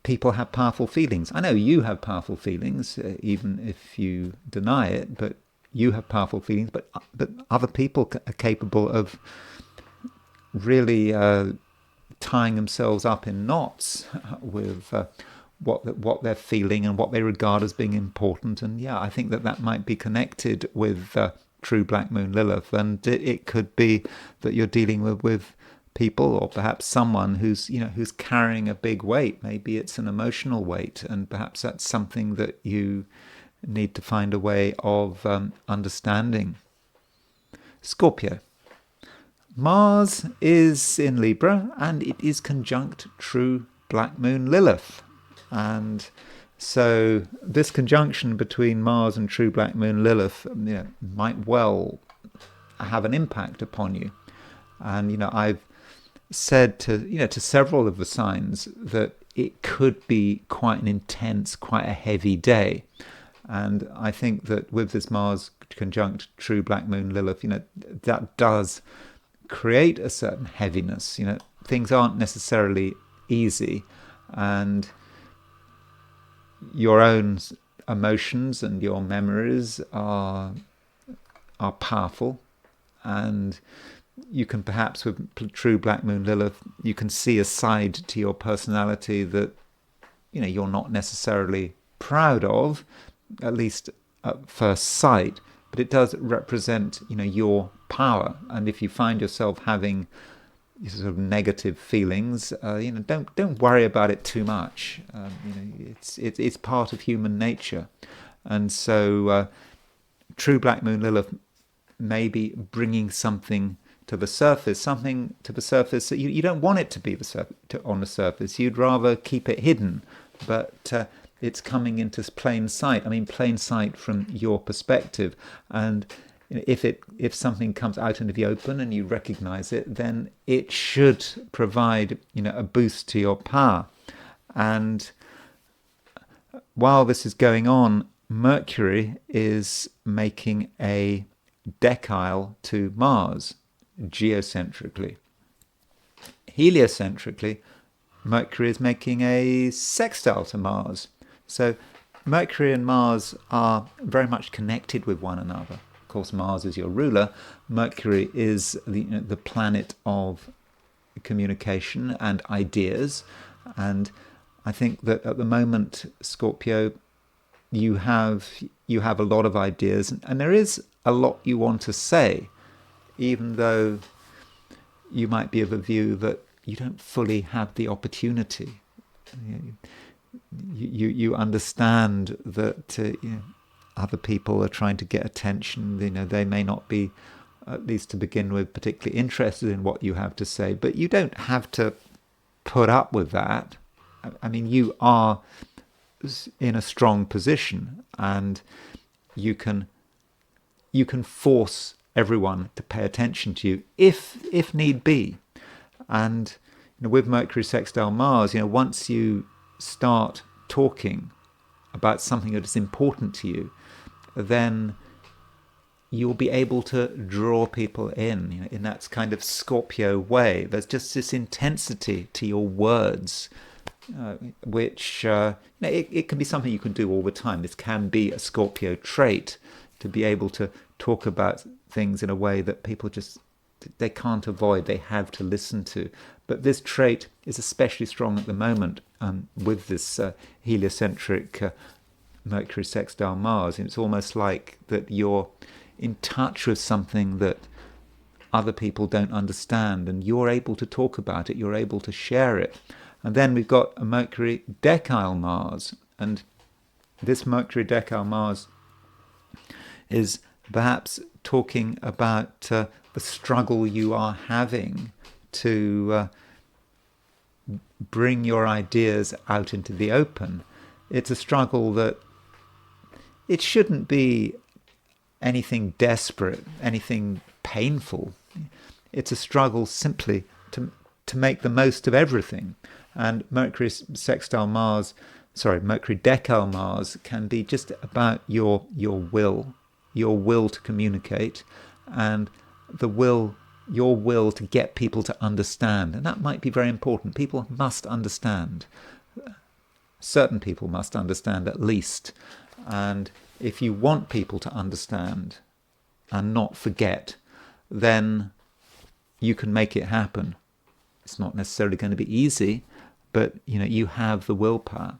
people have powerful feelings. I know you have powerful feelings, even if you deny it, but you have powerful feelings, but other people are capable of really tying themselves up in knots with what they're feeling and what they regard as being important. And I think that might be connected with true black moon Lilith, and it could be that you're dealing with people, or perhaps someone who's carrying a big weight. Maybe it's an emotional weight, and perhaps that's something that you need to find a way of understanding. Scorpio. Mars is in Libra, and it is conjunct true black moon Lilith. And so this conjunction between Mars and true black moon Lilith might well have an impact upon you. And I've said to several of the signs that it could be quite an intense, quite a heavy day. And I think that with this Mars conjunct true black moon Lilith, that does create a certain heaviness. Things aren't necessarily easy, and your own emotions and your memories are powerful, and you can perhaps, with true black moon Lilith, you can see a side to your personality that you're not necessarily proud of, at least at first sight, but it does represent your power. And if you find yourself having sort of negative feelings, don't worry about it too much. It's part of human nature. And so true black moon Lilith may be bringing something to the surface that you don't want it to be on the surface. You'd rather keep it hidden, but it's coming into plain sight. I mean, plain sight from your perspective. And if something comes out into the open and you recognize it, then it should provide a boost to your power. And while this is going on, Mercury is making a decile to Mars, geocentrically. Heliocentrically, Mercury is making a sextile to Mars. So Mercury and Mars are very much connected with one another. Of course, Mars is your ruler. Mercury is the planet of communication and ideas. And I think that at the moment, Scorpio, you have a lot of ideas, and there is a lot you want to say, even though you might be of a view that you don't fully have the opportunity. You understand that other people are trying to get attention. They may not be, at least to begin with, particularly interested in what you have to say, but you don't have to put up with that. I mean, you are in a strong position, and you can force everyone to pay attention to you if need be. And with Mercury sextile Mars, once you start talking about something that is important to you, then you'll be able to draw people in that kind of Scorpio way. There's just this intensity to your words, which it can be something you can do all the time. This can be a Scorpio trait, to be able to talk about things in a way that people just they can't avoid, they have to listen to. But this trait is especially strong at the moment with this heliocentric Mercury sextile Mars. It's almost like that you're in touch with something that other people don't understand, and you're able to talk about it, you're able to share it. And then we've got a Mercury decile Mars, and this Mercury decile Mars is perhaps talking about the struggle you are having to bring your ideas out into the open. It's a struggle that it shouldn't be anything desperate, anything painful. It's a struggle simply to make the most of everything. And Mercury decile Mars can be just about your will to communicate, and your will to get people to understand. And that might be very important. People must understand. Certain people must understand at least. And if you want people to understand and not forget, then you can make it happen. It's not necessarily going to be easy, but you have the willpower.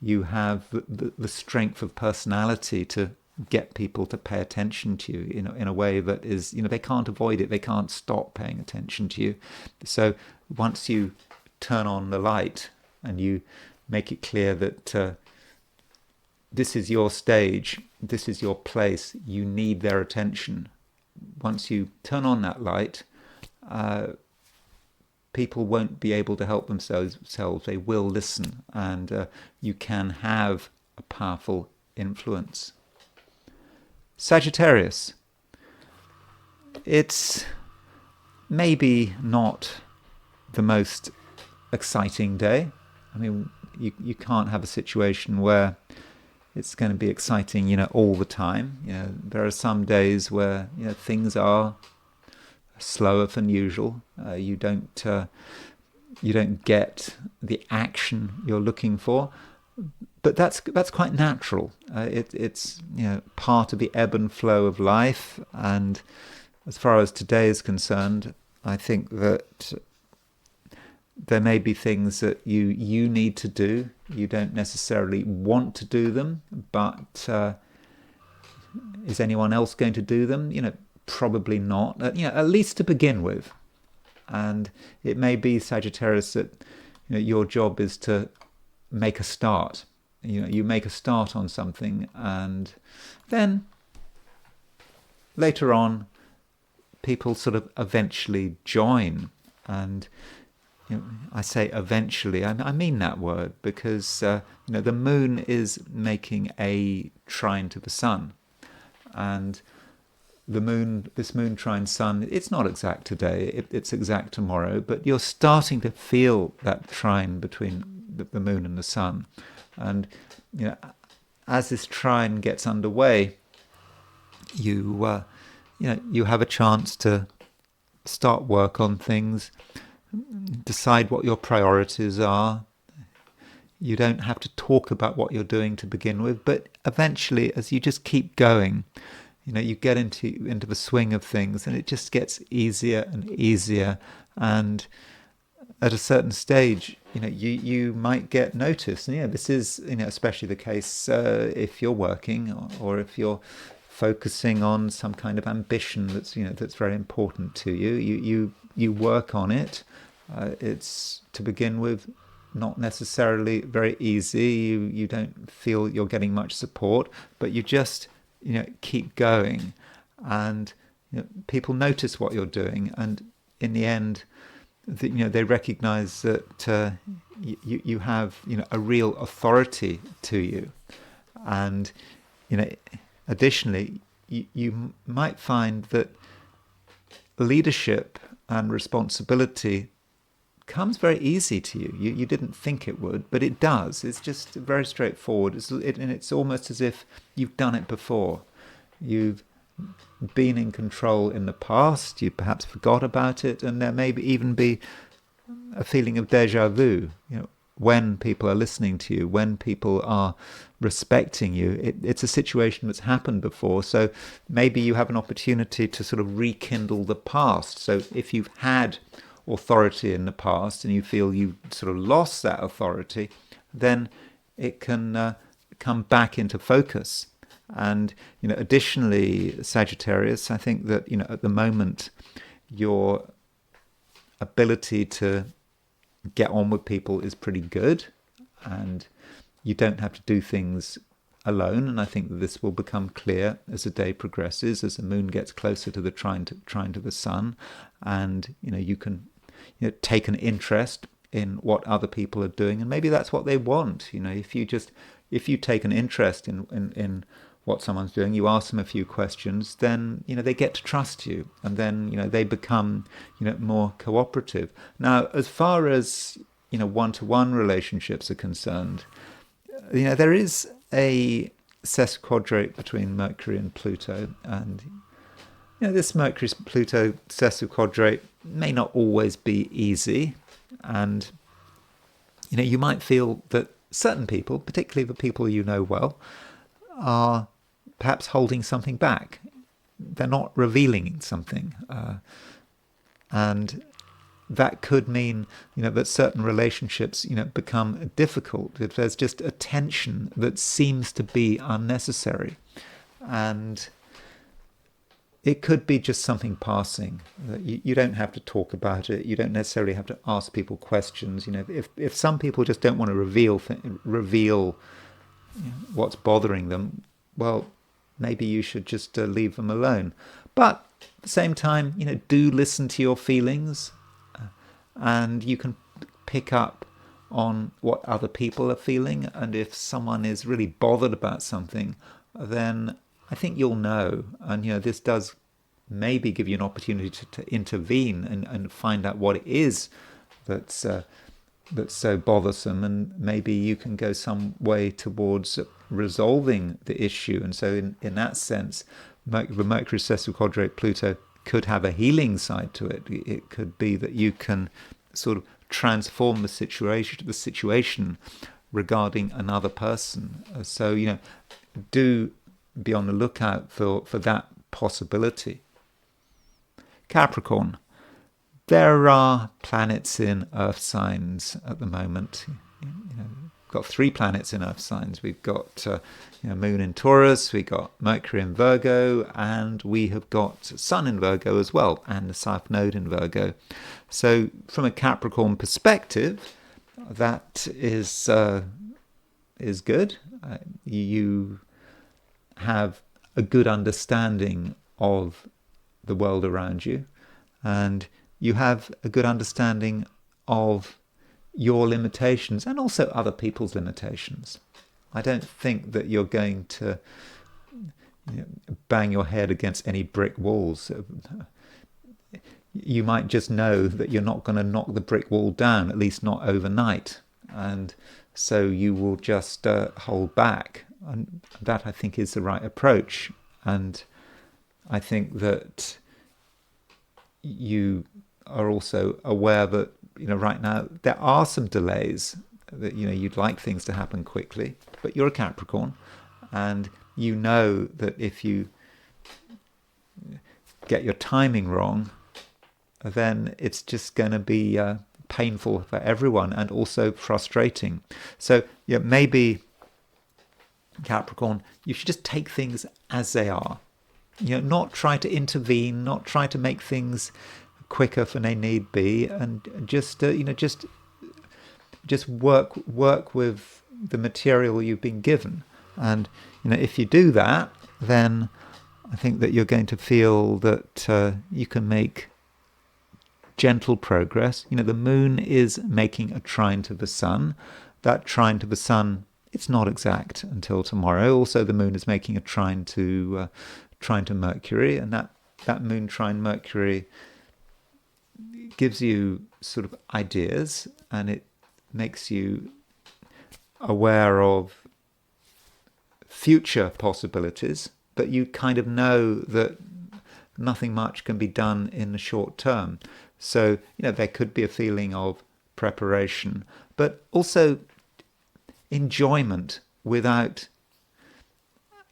You have the strength of personality to get people to pay attention to you in a way that is, they can't avoid it, they can't stop paying attention to you. So once you turn on the light and you make it clear that this is your stage, this is your place, you need their attention. Once you turn on that light, people won't be able to help themselves. They will listen, and you can have a powerful influence. Sagittarius. It's maybe not the most exciting day. I mean, you can't have a situation where it's going to be exciting, all the time. There are some days where things are slower than usual. You don't get the action you're looking for, but that's quite natural. It's part of the ebb and flow of life. And as far as today is concerned, I think that there may be things that you need to do. You don't necessarily want to do them, but is anyone else going to do them? Probably not. At least to begin with. And it may be, Sagittarius, that your job is to make a start. You make a start on something, and then later on, people sort of eventually join. And I say eventually, I mean that word, because the moon is making a trine to the sun, and this moon trine sun, it's not exact today, it's exact tomorrow, but you're starting to feel that trine between the moon and the sun. And as this trine gets underway, you have a chance to start work on things, decide what your priorities are. You don't have to talk about what you're doing to begin with, but eventually, as you just keep going, you get into the swing of things, and it just gets easier and easier. And at a certain stage, you might get noticed. And this is especially the case if you're working, or if you're focusing on some kind of ambition that's very important to you. You work on it. It's, to begin with, not necessarily very easy. You don't feel you're getting much support, but you just keep going, and people notice what you're doing, and in the end, they recognize that you have a real authority to you. And additionally, you might find that leadership and responsibility comes very easy to you. You didn't think it would, but it does. It's just very straightforward. And it's almost as if you've done it before. You've been in control in the past. You perhaps forgot about it, and there may even be a feeling of déjà vu. when people are listening to you, when people are respecting you. It's a situation that's happened before, so maybe you have an opportunity to sort of rekindle the past. So if you've had authority in the past and you feel you sort of lost that authority, then it can come back into focus. And additionally, Sagittarius, I think that at the moment your ability to get on with people is pretty good, and you don't have to do things alone. And I think that this will become clear as the day progresses, as the moon gets closer to the trine to the sun, and you can take an interest in what other people are doing, and maybe that's what they want. If you take an interest in what someone's doing, you ask them a few questions, then they get to trust you, and then they become more cooperative. Now, as far as one-to-one relationships are concerned, there is a sesquiquadrate between Mercury and Pluto, and this Mercury-Pluto sesquiquadrate may not always be easy, and you might feel that certain people, particularly the people you know well, are perhaps holding something back. They're not revealing something, and that could mean that certain relationships become difficult if there's just a tension that seems to be unnecessary. And it could be just something passing. You don't have to talk about it. You don't necessarily have to ask people questions. If some people just don't want to reveal what's bothering them, well, maybe you should just leave them alone. But at the same time, do listen to your feelings, and you can pick up on what other people are feeling. And if someone is really bothered about something, then I think you'll know. And this does maybe give you an opportunity to intervene and find out what it is that's so bothersome, and maybe you can go some way towards resolving the issue. And so in that sense, the Mercury sesquiquadrate Pluto could have a healing side to it. It could be that you can sort of transform the situation regarding another person. So do be on the lookout for that possibility. Capricorn. There are planets in Earth signs at the moment. We've got 3 planets in Earth signs. We've got Moon in Taurus, we've got Mercury in Virgo, and we have got Sun in Virgo as well, and the South Node in Virgo. So from a Capricorn perspective, that is good. You have a good understanding of the world around you, and you have a good understanding of your limitations and also other people's limitations. I don't think that you're going to bang your head against any brick walls. You might just know that you're not going to knock the brick wall down, at least not overnight. And so you will just hold back. And that, I think, is the right approach. And I think that you are also aware that right now there are some delays, that you'd like things to happen quickly, but you're a Capricorn, and that if you get your timing wrong, then it's just going to be painful for everyone and also frustrating. So maybe, Capricorn, you should just take things as they are. Not try to intervene, not try to make things quicker than they need be, and just work with the material you've been given. And if you do that, then I think that you're going to feel that you can make gentle progress. The moon is making a trine to the sun. That trine to the sun, it's not exact until tomorrow. Also, the moon is making a trine to Mercury, and that moon trine Mercury gives you sort of ideas, and it makes you aware of future possibilities, but you kind of know that nothing much can be done in the short term. So there could be a feeling of preparation, but also enjoyment without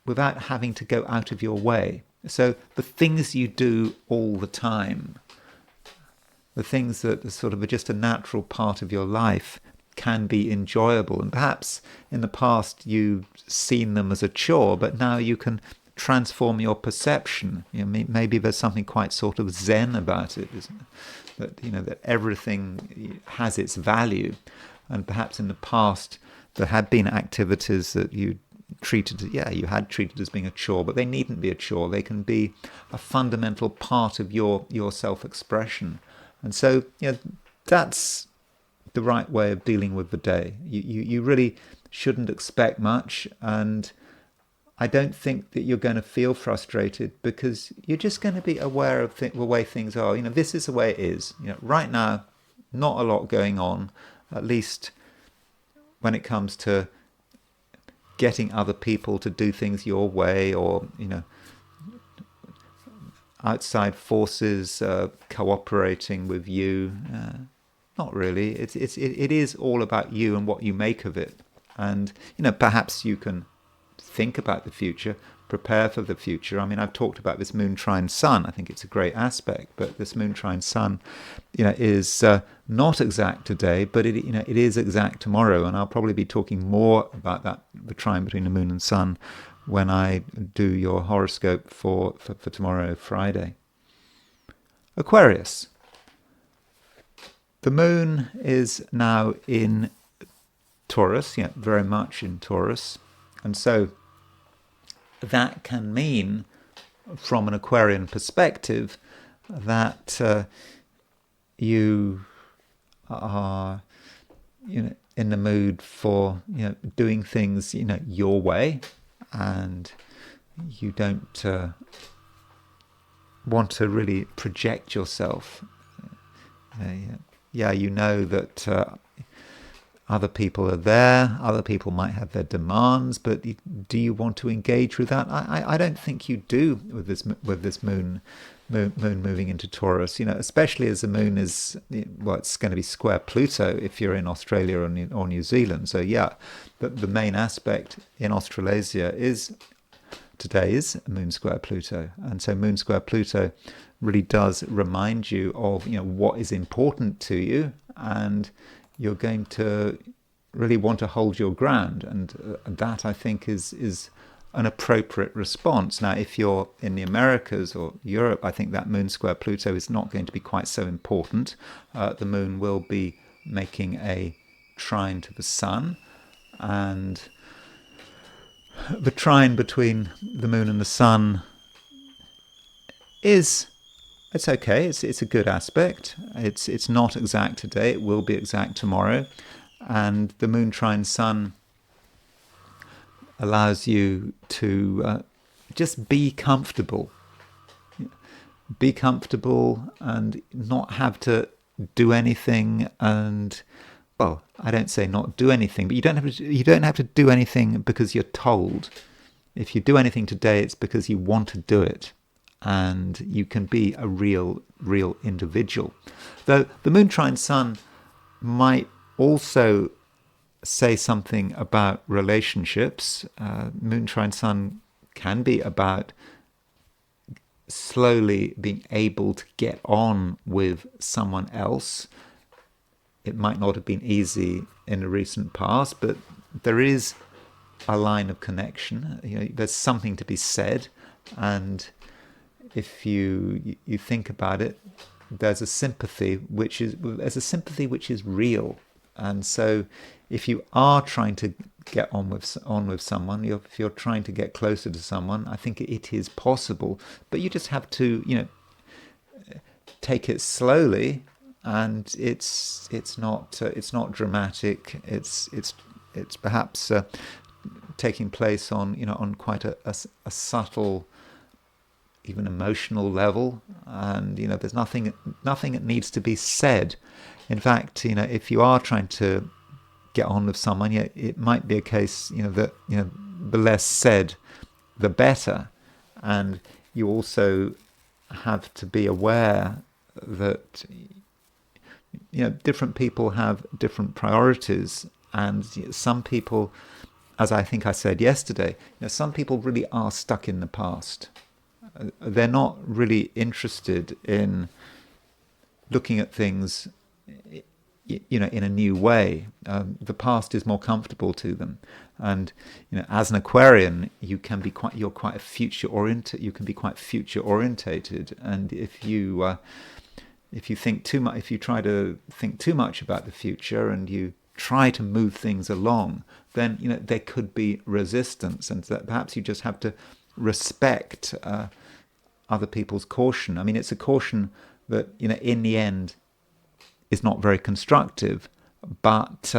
having to go out of your way. So the things you do all the time, the things that are sort of just a natural part of your life, can be enjoyable. And perhaps in the past you've seen them as a chore, but now you can transform your perception. Maybe there's something quite sort of Zen about it, isn't it? That everything has its value. And perhaps in the past there had been activities that you had treated as being a chore, but they needn't be a chore. They can be a fundamental part of your self-expression. And so, that's the right way of dealing with the day. You really shouldn't expect much, and I don't think that you're going to feel frustrated, because you're just going to be aware of the way things are. This is the way it is. Right now, not a lot going on, at least when it comes to getting other people to do things your way, or outside forces cooperating with you. Not really. It is all about you and what you make of it. And perhaps you can think about the future, prepare for the future. I mean, I've talked about this moon trine sun. I think it's a great aspect, but this moon trine sun, is not exact today, but it is exact tomorrow. And I'll probably be talking more about that, the trine between the moon and sun, when I do your horoscope for tomorrow, Friday. Aquarius. The moon is now in Taurus, very much in Taurus. And so that can mean, from an Aquarian perspective, that you are in the mood for doing things your way, and you don't want to really project yourself. That other people are there, other people might have their demands, but do you want to engage with that? I don't think you do with this moon moving into Taurus, especially as the moon is, it's going to be square Pluto if you're in Australia or New Zealand. So the main aspect in Australasia today is moon square Pluto. And so moon square Pluto really does remind you of what is important to you, and you're going to really want to hold your ground, and that I think is an appropriate response. Now, if you're in the Americas or Europe, I think that moon square Pluto is not going to be quite so important. The moon will be making a trine to the sun, and the trine between the moon and the sun it's okay. It's a good aspect. It's not exact today. It will be exact tomorrow. And the moon trine sun allows you to just be comfortable. Be comfortable and not have to do anything. And I don't say not do anything, but you don't have to do anything because you're told. If you do anything today, it's because you want to do it. And you can be a real individual. Though the moon trine sun might also say something about relationships. Moon trine sun can be about slowly being able to get on with someone else. It might not have been easy in the recent past, but there is a line of connection. There's something to be said, and if you think about it, there's a sympathy which is real. And so if you are trying to get on with someone, if you're trying to get closer to someone, I think it is possible, but you just have to take it slowly, and it's not dramatic. It's perhaps taking place on quite a subtle, even emotional level, and there's nothing that needs to be said. In fact, if you are trying to get on with someone, it might be a case that the less said the better. And you also have to be aware that different people have different priorities, and some people, as I think I said yesterday, some people really are stuck in the past. They're not really interested in looking at things, in a new way. The past is more comfortable to them, and as an Aquarian, you're quite future oriented. You can be quite future orientated, and if you think too much, if you try to think too much about the future and you try to move things along, then there could be resistance, and that perhaps you just have to respect other people's caution. I mean, it's a caution that in the end is not very constructive, but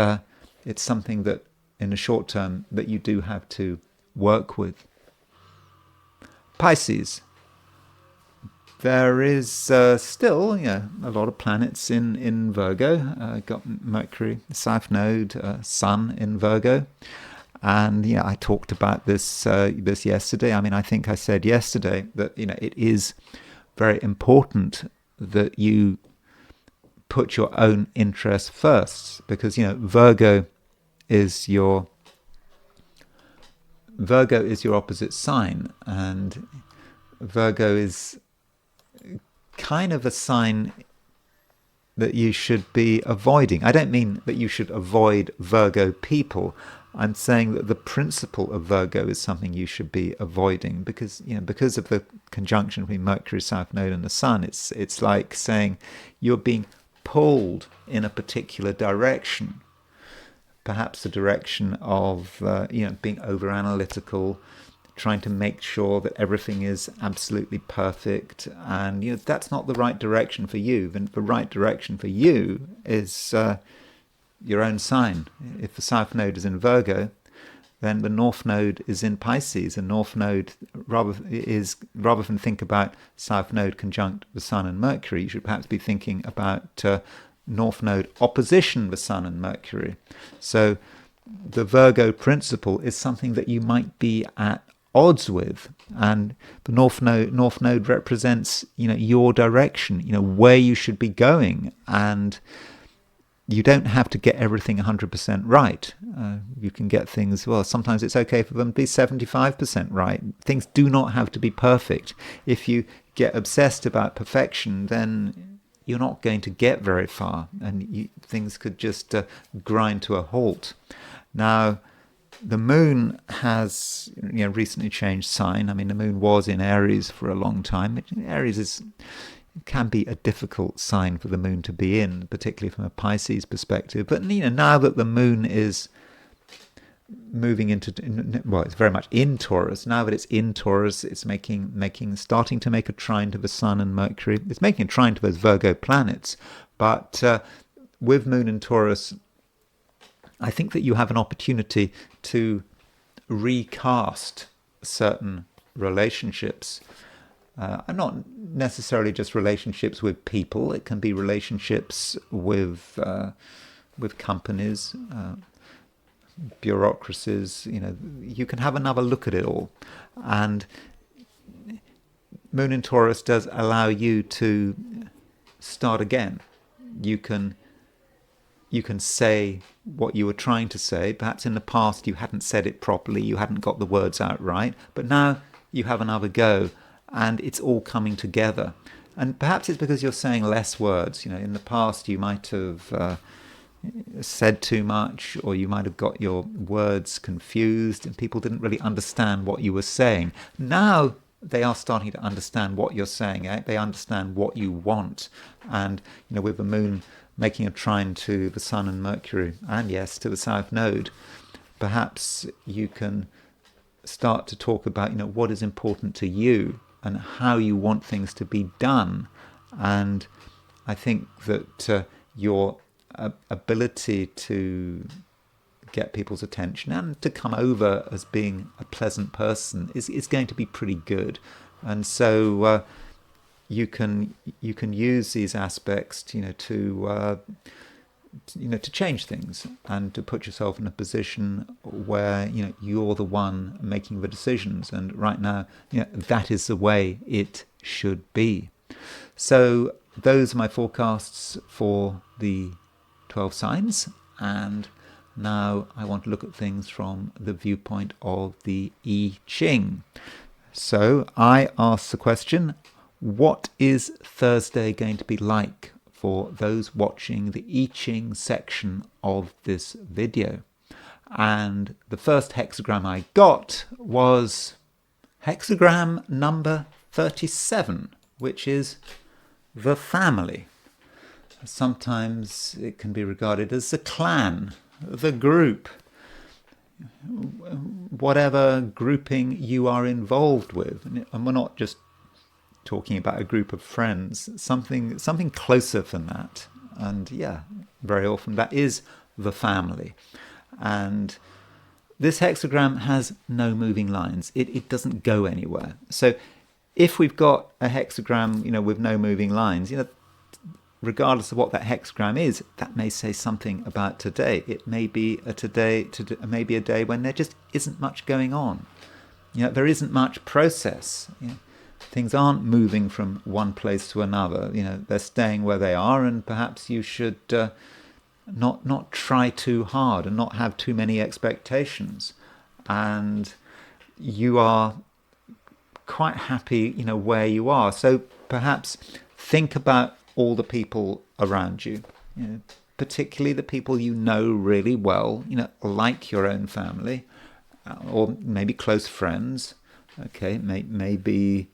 it's something that in the short term that you do have to work with. Pisces. There is still a lot of planets in Virgo. Got Mercury, South Node, Sun in Virgo. And I talked about this yesterday. I mean, I think I said yesterday that it is very important that you put your own interests first, because Virgo is your opposite sign, and Virgo is kind of a sign that you should be avoiding. I don't mean that you should avoid Virgo people. I'm saying that the principle of Virgo is something you should be avoiding, because of the conjunction between Mercury, South Node, and the Sun. It's like saying you're being pulled in a particular direction, perhaps the direction of being over analytical, trying to make sure that everything is absolutely perfect, and that's not the right direction for you. Then the right direction for you is your own sign. If the South Node is in Virgo, then the North Node is in Pisces. And North Node, rather than think about South Node conjunct the Sun and Mercury, you should perhaps be thinking about North Node opposition the Sun and Mercury. So the Virgo principle is something that you might be at odds with, and the North Node represents your direction, where you should be going, and you don't have to get everything 100% right. You can get things, sometimes it's okay for them to be 75% right. Things do not have to be perfect. If you get obsessed about perfection, then you're not going to get very far, and things could just grind to a halt. Now, the moon has recently changed sign. I mean, the moon was in Aries for a long time. Aries can be a difficult sign for the moon to be in, particularly from a Pisces perspective. But now that the moon is moving into, it's very much in Taurus. Now that it's in Taurus, it's starting to make a trine to the Sun and Mercury. It's making a trine to those Virgo planets. But with moon in Taurus, I think that you have an opportunity to recast certain relationships. And not necessarily just relationships with people. It can be relationships with companies, bureaucracies. You can have another look at it all. And Moon in Taurus does allow you to start again. You can say what you were trying to say. Perhaps in the past you hadn't said it properly, you hadn't got the words out right, but now you have another go, and it's all coming together. And perhaps it's because you're saying less words. In the past you might have said too much, or you might have got your words confused and people didn't really understand what you were saying. Now they are starting to understand what you're saying. They understand what you want. And with the moon making a trine to the Sun and Mercury, and yes, to the South Node, perhaps you can start to talk about what is important to you and how you want things to be done. And I think that your ability to get people's attention and to come over as being a pleasant person is going to be pretty good. And so you can use these aspects to change things and to put yourself in a position where you're the one making the decisions. And right now that is the way it should be. So those are my forecasts for the 12 signs, and now I want to look at things from the viewpoint of the I Ching. So I ask the question, what is Thursday going to be like for those watching the I Ching section of this video? And the first hexagram I got was hexagram number 37, which is the family. Sometimes it can be regarded as the clan, the group, whatever grouping you are involved with. And we're not just talking about a group of friends, something closer than that. And yeah, very often that is the family. And this hexagram has no moving lines. It doesn't go anywhere. So if we've got a hexagram, with no moving lines, regardless of what that hexagram is, that may say something about today. It may be a day when there just isn't much going on. There isn't much process. Things aren't moving from one place to another. They're staying where they are, and perhaps you should not try too hard and not have too many expectations. And you are quite happy, where you are. So perhaps think about all the people around you, particularly the people you know really well, like your own family, or maybe close friends. Okay, maybe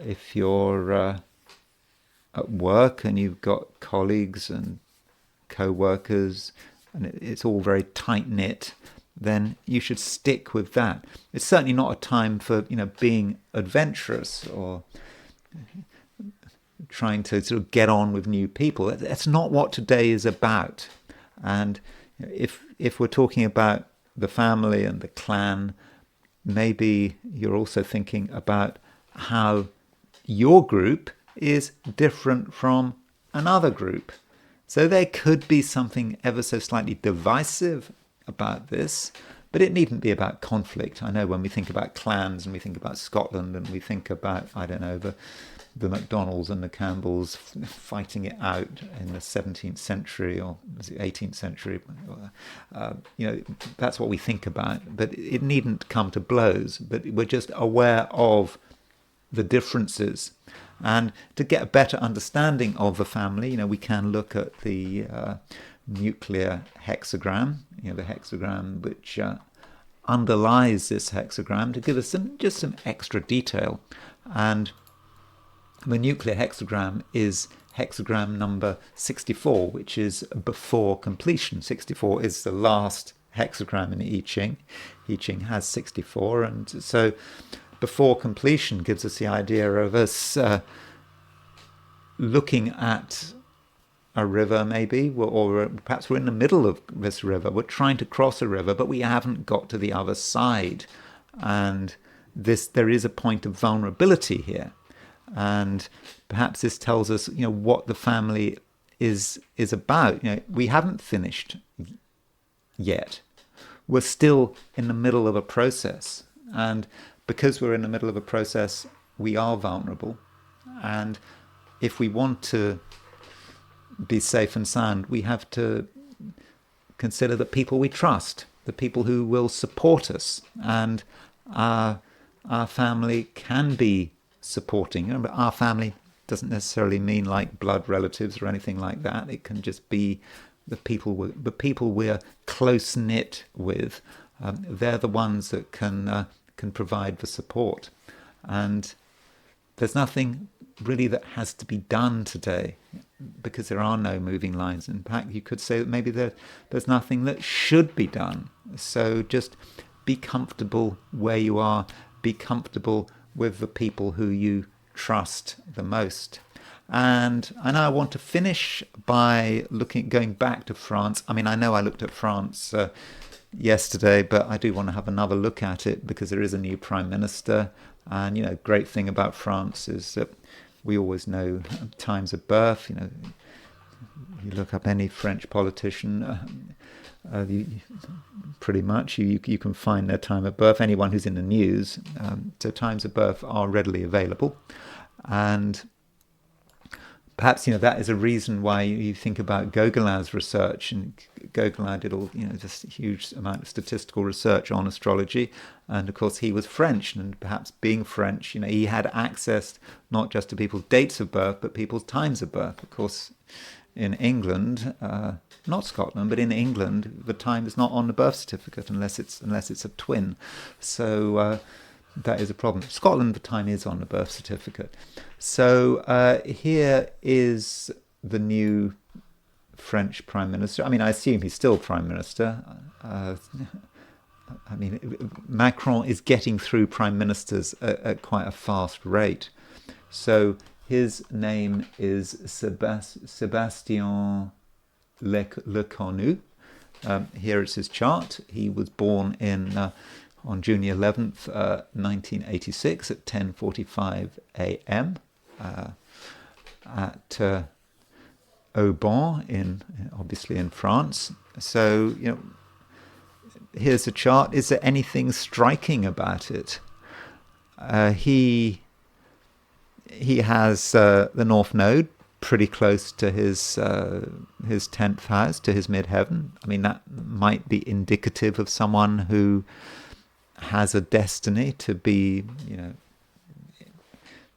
if you're at work and you've got colleagues and co-workers and it's all very tight-knit, then you should stick with that. It's certainly not a time for being adventurous or trying to sort of get on with new people. That's not what today is about. And if we're talking about the family and the clan, maybe you're also thinking about how your group is different from another group. So there could be something ever so slightly divisive about this, but it needn't be about conflict. I know when we think about clans and we think about Scotland and we think about, I don't know, the MacDonalds and the Campbells fighting it out in the 17th century or was it 18th century, that's what we think about. But it needn't come to blows, but we're just aware of the differences. And to get a better understanding of the family, we can look at the nuclear hexagram, the hexagram which underlies this hexagram to give us some extra detail. And the nuclear hexagram is hexagram number 64, which is before completion. 64 is the last hexagram in I Ching. I Ching has 64, and so before completion gives us the idea of us looking at a river maybe, or perhaps we're in the middle of this river. We're trying to cross a river, but we haven't got to the other side. And there is a point of vulnerability here. And perhaps this tells us, what the family is about. We haven't finished yet. We're still in the middle of a process. And because we're in the middle of a process, we are vulnerable. And if we want to be safe and sound, we have to consider the people we trust, the people who will support us. And our family can be supporting. But our family doesn't necessarily mean like blood relatives or anything like that. It can just be the people we're close knit with. They're the ones that can provide the support. And there's nothing really that has to be done today because there are no moving lines. In fact, you could say that maybe there's nothing that should be done. So just be comfortable where you are. Be comfortable with the people who you trust the most. And I know I want to finish by going back to France. I mean, I know I looked at France yesterday, but I do want to have another look at it because there is a new prime minister. And, great thing about France is that we always know times of birth. You look up any French politician, pretty much you can find their time of birth. Anyone who's in the news, so times of birth are readily available. And perhaps that is a reason why you think about Gogelin's research, and Gauguin did all just a huge amount of statistical research on astrology, and of course he was French, and perhaps being French, he had access not just to people's dates of birth but people's times of birth. Of course, in England, not Scotland, but in England, the time is not on the birth certificate unless it's a twin, so that is a problem. Scotland, the time is on the birth certificate. So here is the new French Prime Minister. I mean, I assume he's still Prime Minister. Macron is getting through Prime Ministers at quite a fast rate. So his name is Sébastien Lecornu. Here is his chart. He was born on June 11th, 1986 at 10:45 a.m. At Aubin, obviously in France. So, here's a chart. Is there anything striking about it? He has the North Node pretty close to his 10th house, to his midheaven. I mean, that might be indicative of someone who has a destiny to be,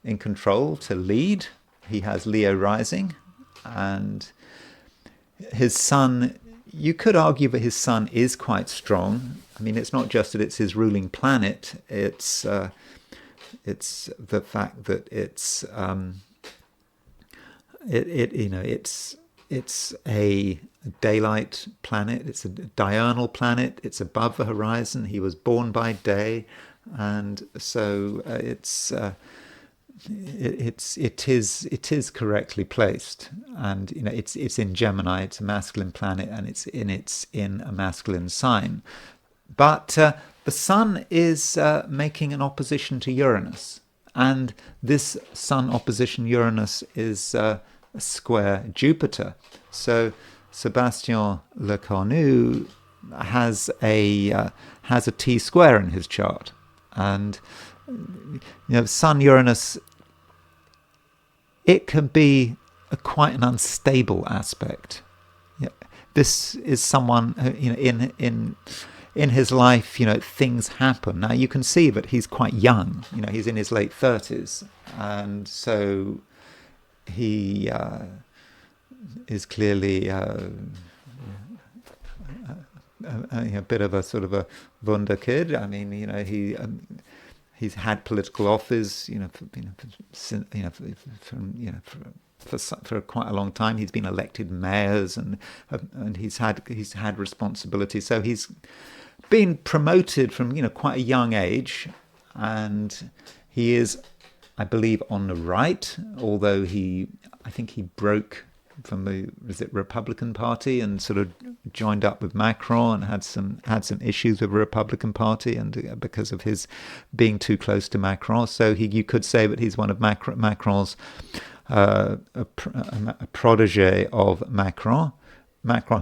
in control, to lead. He has Leo rising, and his sun, you could argue that his sun is quite strong. I mean, it's not just that it's his ruling planet, it's the fact that it's a daylight planet, it's a diurnal planet, it's above the horizon. He was born by day, and so it is correctly placed, and it's in Gemini. It's a masculine planet, and it's in a masculine sign. But the Sun is making an opposition to Uranus, and this Sun opposition Uranus is square Jupiter. So Sébastien Lecornu has a T square in his chart, and Sun Uranus, it can be quite an unstable aspect. This is someone who, in his life, things happen. Now you can see that he's quite young. He's in his late 30s, and so he is clearly a bit of a sort of a Wunderkind. I mean, he's had political office, for quite a long time. He's been elected mayors, and he's had responsibility. So he's been promoted from quite a young age, and he is, I believe, on the right. Although I think he broke from the Republican Party and sort of joined up with Macron, and had some issues with the Republican Party, and because of his being too close to Macron. So you could say that he's one of Macron's a protege of Macron,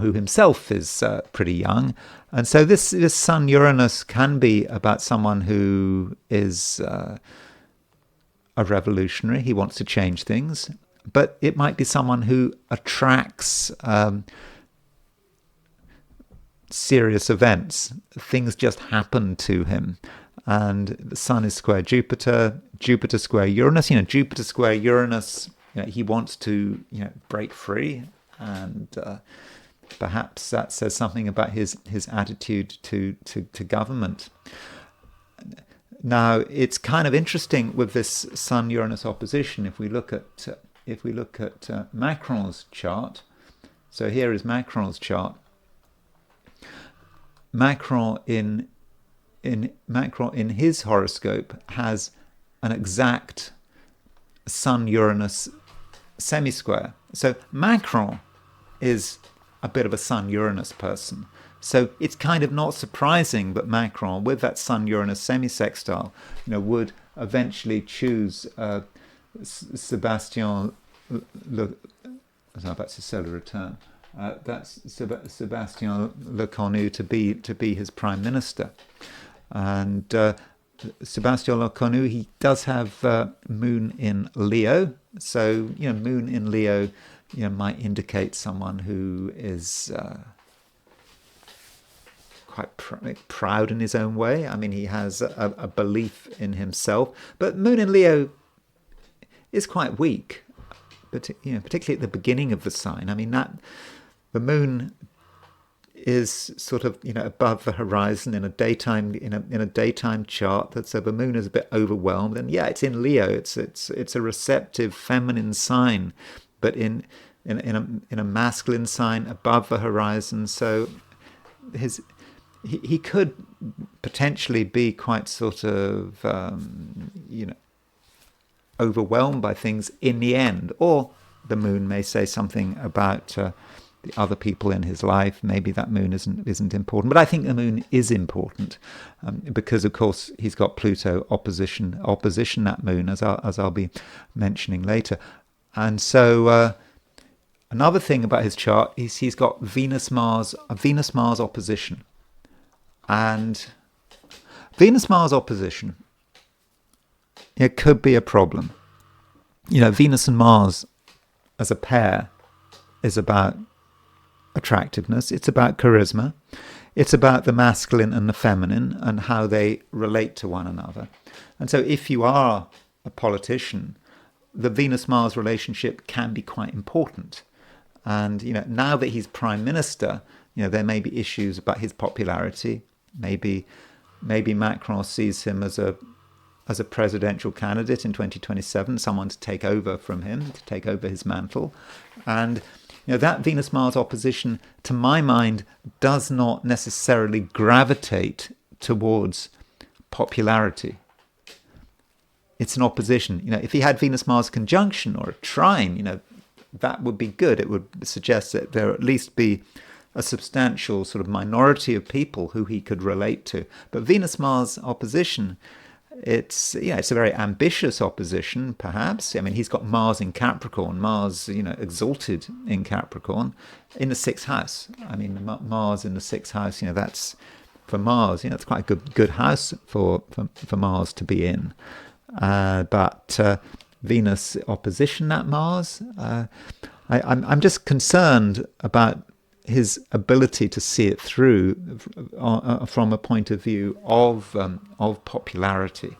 who himself is pretty young. And so this Sun Uranus can be about someone who is a revolutionary. He wants to change things. But it might be someone who attracts serious events. Things just happen to him. And the Sun is square Jupiter, Jupiter square Uranus. Jupiter square Uranus, he wants to break free. And perhaps that says something about his attitude to government. Now, it's kind of interesting with this Sun-Uranus opposition. If we look at Macron's chart, so here is Macron's chart. Macron in his horoscope has an exact Sun-Uranus semi-square. So Macron is a bit of a Sun-Uranus person. So it's kind of not surprising that Macron, with that Sun-Uranus semi-sextile, would eventually choose Sébastien Sébastien Lecornu to be his prime minister, and Sébastien Lecornu, he does have Moon in Leo. So, Moon in Leo, might indicate someone who is quite proud in his own way. I mean, he has a belief in himself. But Moon in Leo is quite weak, but particularly at the beginning of the sign. I mean, the Moon is sort of above the horizon in a daytime chart. So the Moon is a bit overwhelmed, and it's in Leo. It's a receptive feminine sign, but in a masculine sign above the horizon. So he could potentially be quite sort of overwhelmed by things in the end, or the Moon may say something about the other people in his life. Maybe that Moon isn't important, but I think the Moon is important because, of course, he's got Pluto opposition that Moon, as I'll be mentioning later. And so another thing about his chart is he's got Venus-Mars opposition, and Venus-Mars opposition, it could be a problem. Venus and Mars as a pair is about attractiveness. It's about charisma. It's about the masculine and the feminine and how they relate to one another. And so if you are a politician, the Venus-Mars relationship can be quite important. And, now that he's prime minister, there may be issues about his popularity. Maybe Macron sees him as a presidential candidate in 2027, someone to take over from him, to take over his mantle. And that Venus-Mars opposition, to my mind, does not necessarily gravitate towards popularity. It's an opposition. If he had Venus-Mars conjunction or a trine, that would be good. It would suggest that there at least be a substantial sort of minority of people who he could relate to. But Venus-Mars opposition, it's a very ambitious opposition, perhaps. I mean, he's got Mars in Capricorn, Mars, exalted in Capricorn, in the sixth house. I mean, Mars in the sixth house, that's for Mars. It's quite a good house for Mars to be in. But Venus opposition that Mars, I'm just concerned about his ability to see it through from a point of view of popularity.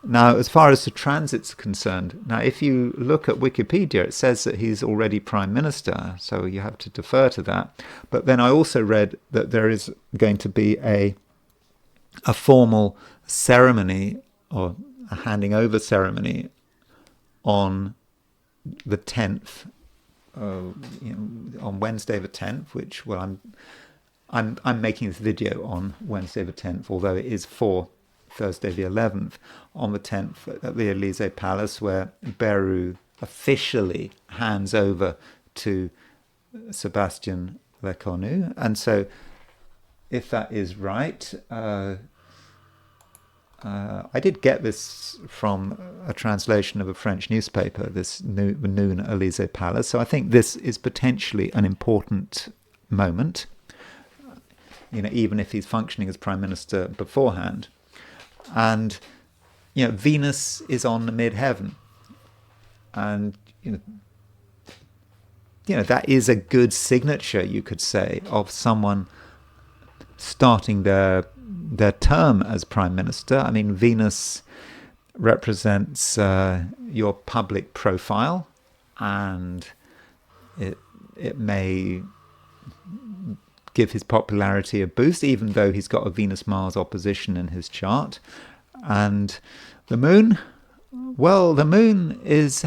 Now, as far as the transits are concerned, now if you look at Wikipedia, it says that he's already prime minister, so you have to defer to that. But then I also read that there is going to be a formal ceremony or a handing over ceremony on the 10th. On Wednesday the 10th, which I'm making this video on Wednesday the 10th, although it is for Thursday the 11th, on the 10th at the Elysee Palace, where Beru officially hands over to Sébastien Lecornu. And so if that is right, I did get this from a translation of a French newspaper, this noon Elysee Palace. So I think this is potentially an important moment, even if he's functioning as prime minister beforehand. And, Venus is on the midheaven. And, that is a good signature, you could say, of someone starting their term as prime minister. I mean, Venus represents your public profile, and it may give his popularity a boost, even though he's got a Venus-Mars opposition in his chart. And the Moon, well, the Moon is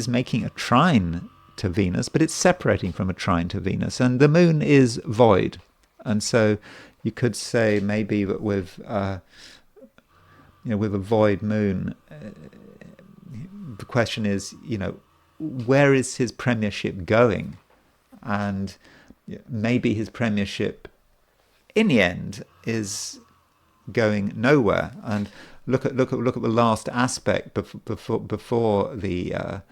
making a trine to Venus, but it's separating from a trine to Venus, and the Moon is void. And so you could say maybe that with a void Moon, the question is, where is his premiership going? And maybe his premiership, in the end, is going nowhere. And look at the last aspect before the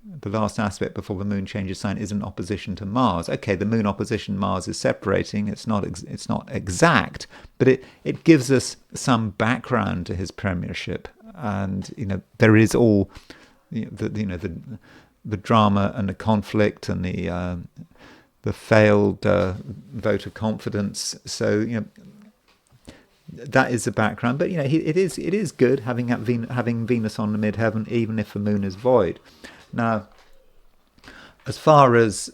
the last aspect before the moon changes sign is in opposition to Mars. Okay, the moon opposition Mars is separating. It's not exact, but it gives us some background to his premiership, and there is all the drama and the conflict and the failed vote of confidence. So that is the background. But it is good having Venus on the midheaven, even if the moon is void. Now, as far as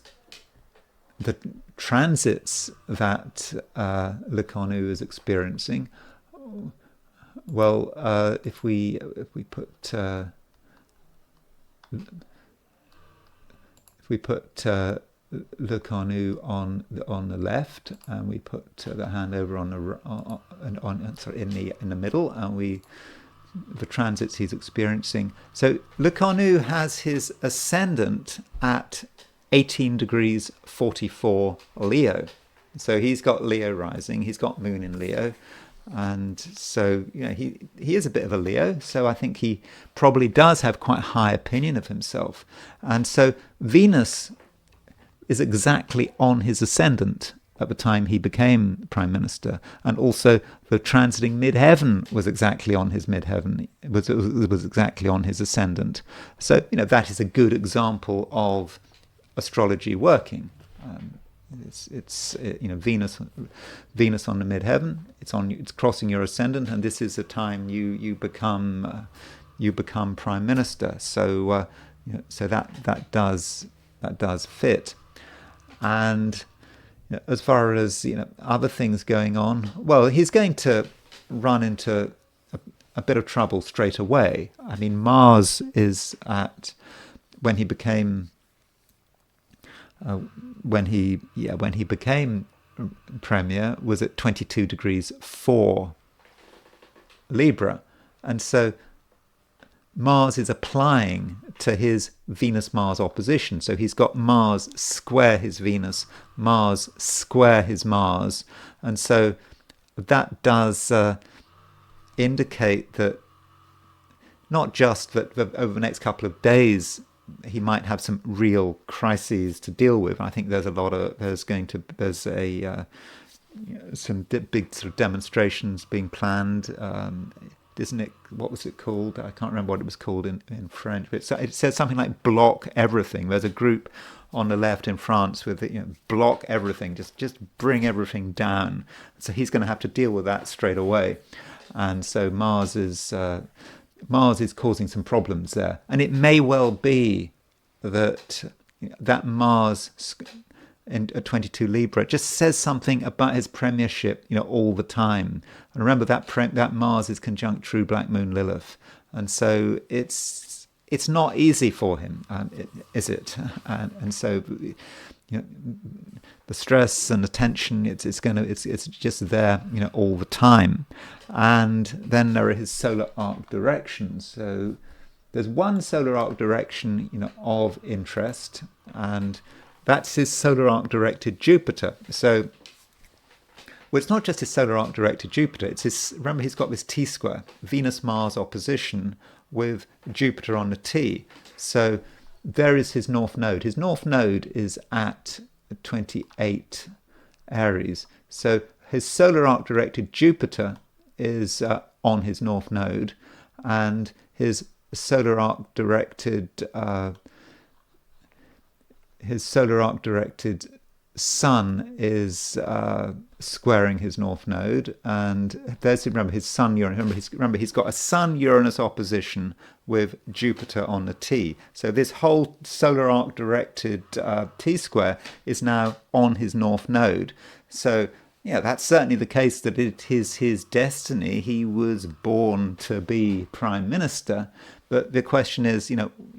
the transits that Lecornu is experiencing, well, if we put Lecornu on the left, and we put the hand over in the middle, and the transits he's experiencing. So Lecornu has his ascendant at 18 degrees 44 Leo. So he's got Leo rising, he's got moon in Leo, and so he is a bit of a Leo. So I think he probably does have quite a high opinion of himself, and so Venus is exactly on his ascendant at the time he became Prime Minister, and also the transiting midheaven was exactly on his midheaven. It was exactly on his ascendant. So that is a good example of astrology working. It's Venus on the midheaven. It's crossing your ascendant, and this is the time you become Prime Minister. So so that does fit. And as far as other things going on, well, he's going to run into a bit of trouble straight away. I mean, Mars is at when he became Premier was at 22 degrees 4 Libra, and so Mars is applying to his Venus-Mars opposition. So he's got Mars square his Venus, Mars square his Mars. And so that does indicate that not just that over the next couple of days he might have some real crises to deal with. I think there's some big sort of demonstrations being planned. Isn't it? What was it called? I can't remember what it was called in French. But it says something like "block everything." There's a group on the left in France with block everything, just bring everything down. So he's going to have to deal with that straight away, and so Mars is causing some problems there, and it may well be that Mars in 22 Libra just says something about his premiership, all the time. And remember that Mars is conjunct true black moon Lilith, and so it's not easy for him, is it? And so the stress and the tension, it's just there, all the time. And then there are his solar arc directions. So there's one solar arc direction, of interest, and that's his solar arc directed Jupiter. So, well, it's not just his solar arc directed Jupiter. Remember, he's got this T-square, Venus-Mars opposition with Jupiter on the T. So there is his north node. His north node is at 28 Aries. So his solar arc directed Jupiter is on his north node, and his solar arc directed Sun is squaring his north node, and remember his Sun Uranus. Remember he's got a Sun Uranus opposition with Jupiter on the T. So this whole solar arc directed T square is now on his north node. So that's certainly the case that it is his destiny. He was born to be Prime Minister. But the question is,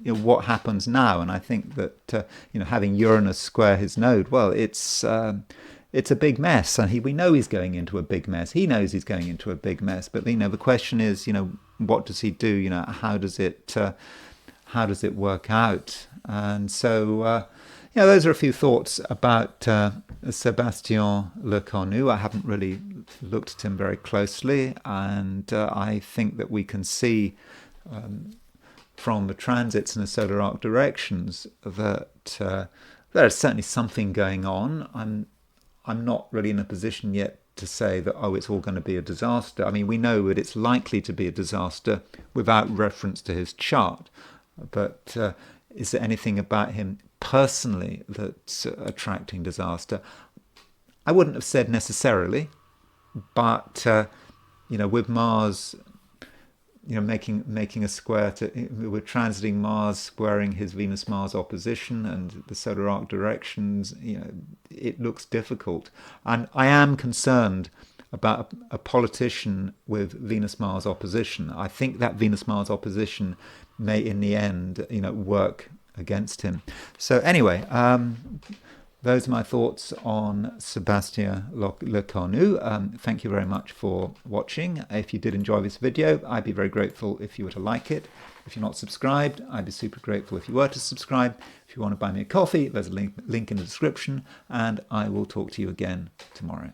what happens now? And I think that having Uranus square his node, well, it's a big mess, and we know he's going into a big mess. He knows he's going into a big mess. But the question is, what does he do? How does it work out? And so, those are a few thoughts about Sébastien Lecornu. I haven't really looked at him very closely, and I think that we can see from the transits and the solar arc directions that there is certainly something going on. I'm not really in a position yet to say that, oh, it's all going to be a disaster. I mean, we know that it's likely to be a disaster without reference to his chart. But is there anything about him personally that's attracting disaster? I wouldn't have said necessarily, but with Mars, making a square we're transiting Mars, squaring his Venus-Mars opposition and the solar arc directions. It looks difficult, and I am concerned about a politician with Venus-Mars opposition. I think that Venus-Mars opposition may, in the end, work against him. So anyway, those are my thoughts on Sébastien Lecornu. Thank you very much for watching. If you did enjoy this video, I'd be very grateful if you were to like it. If you're not subscribed, I'd be super grateful if you were to subscribe. If you want to buy me a coffee, there's a link in the description, and I will talk to you again tomorrow.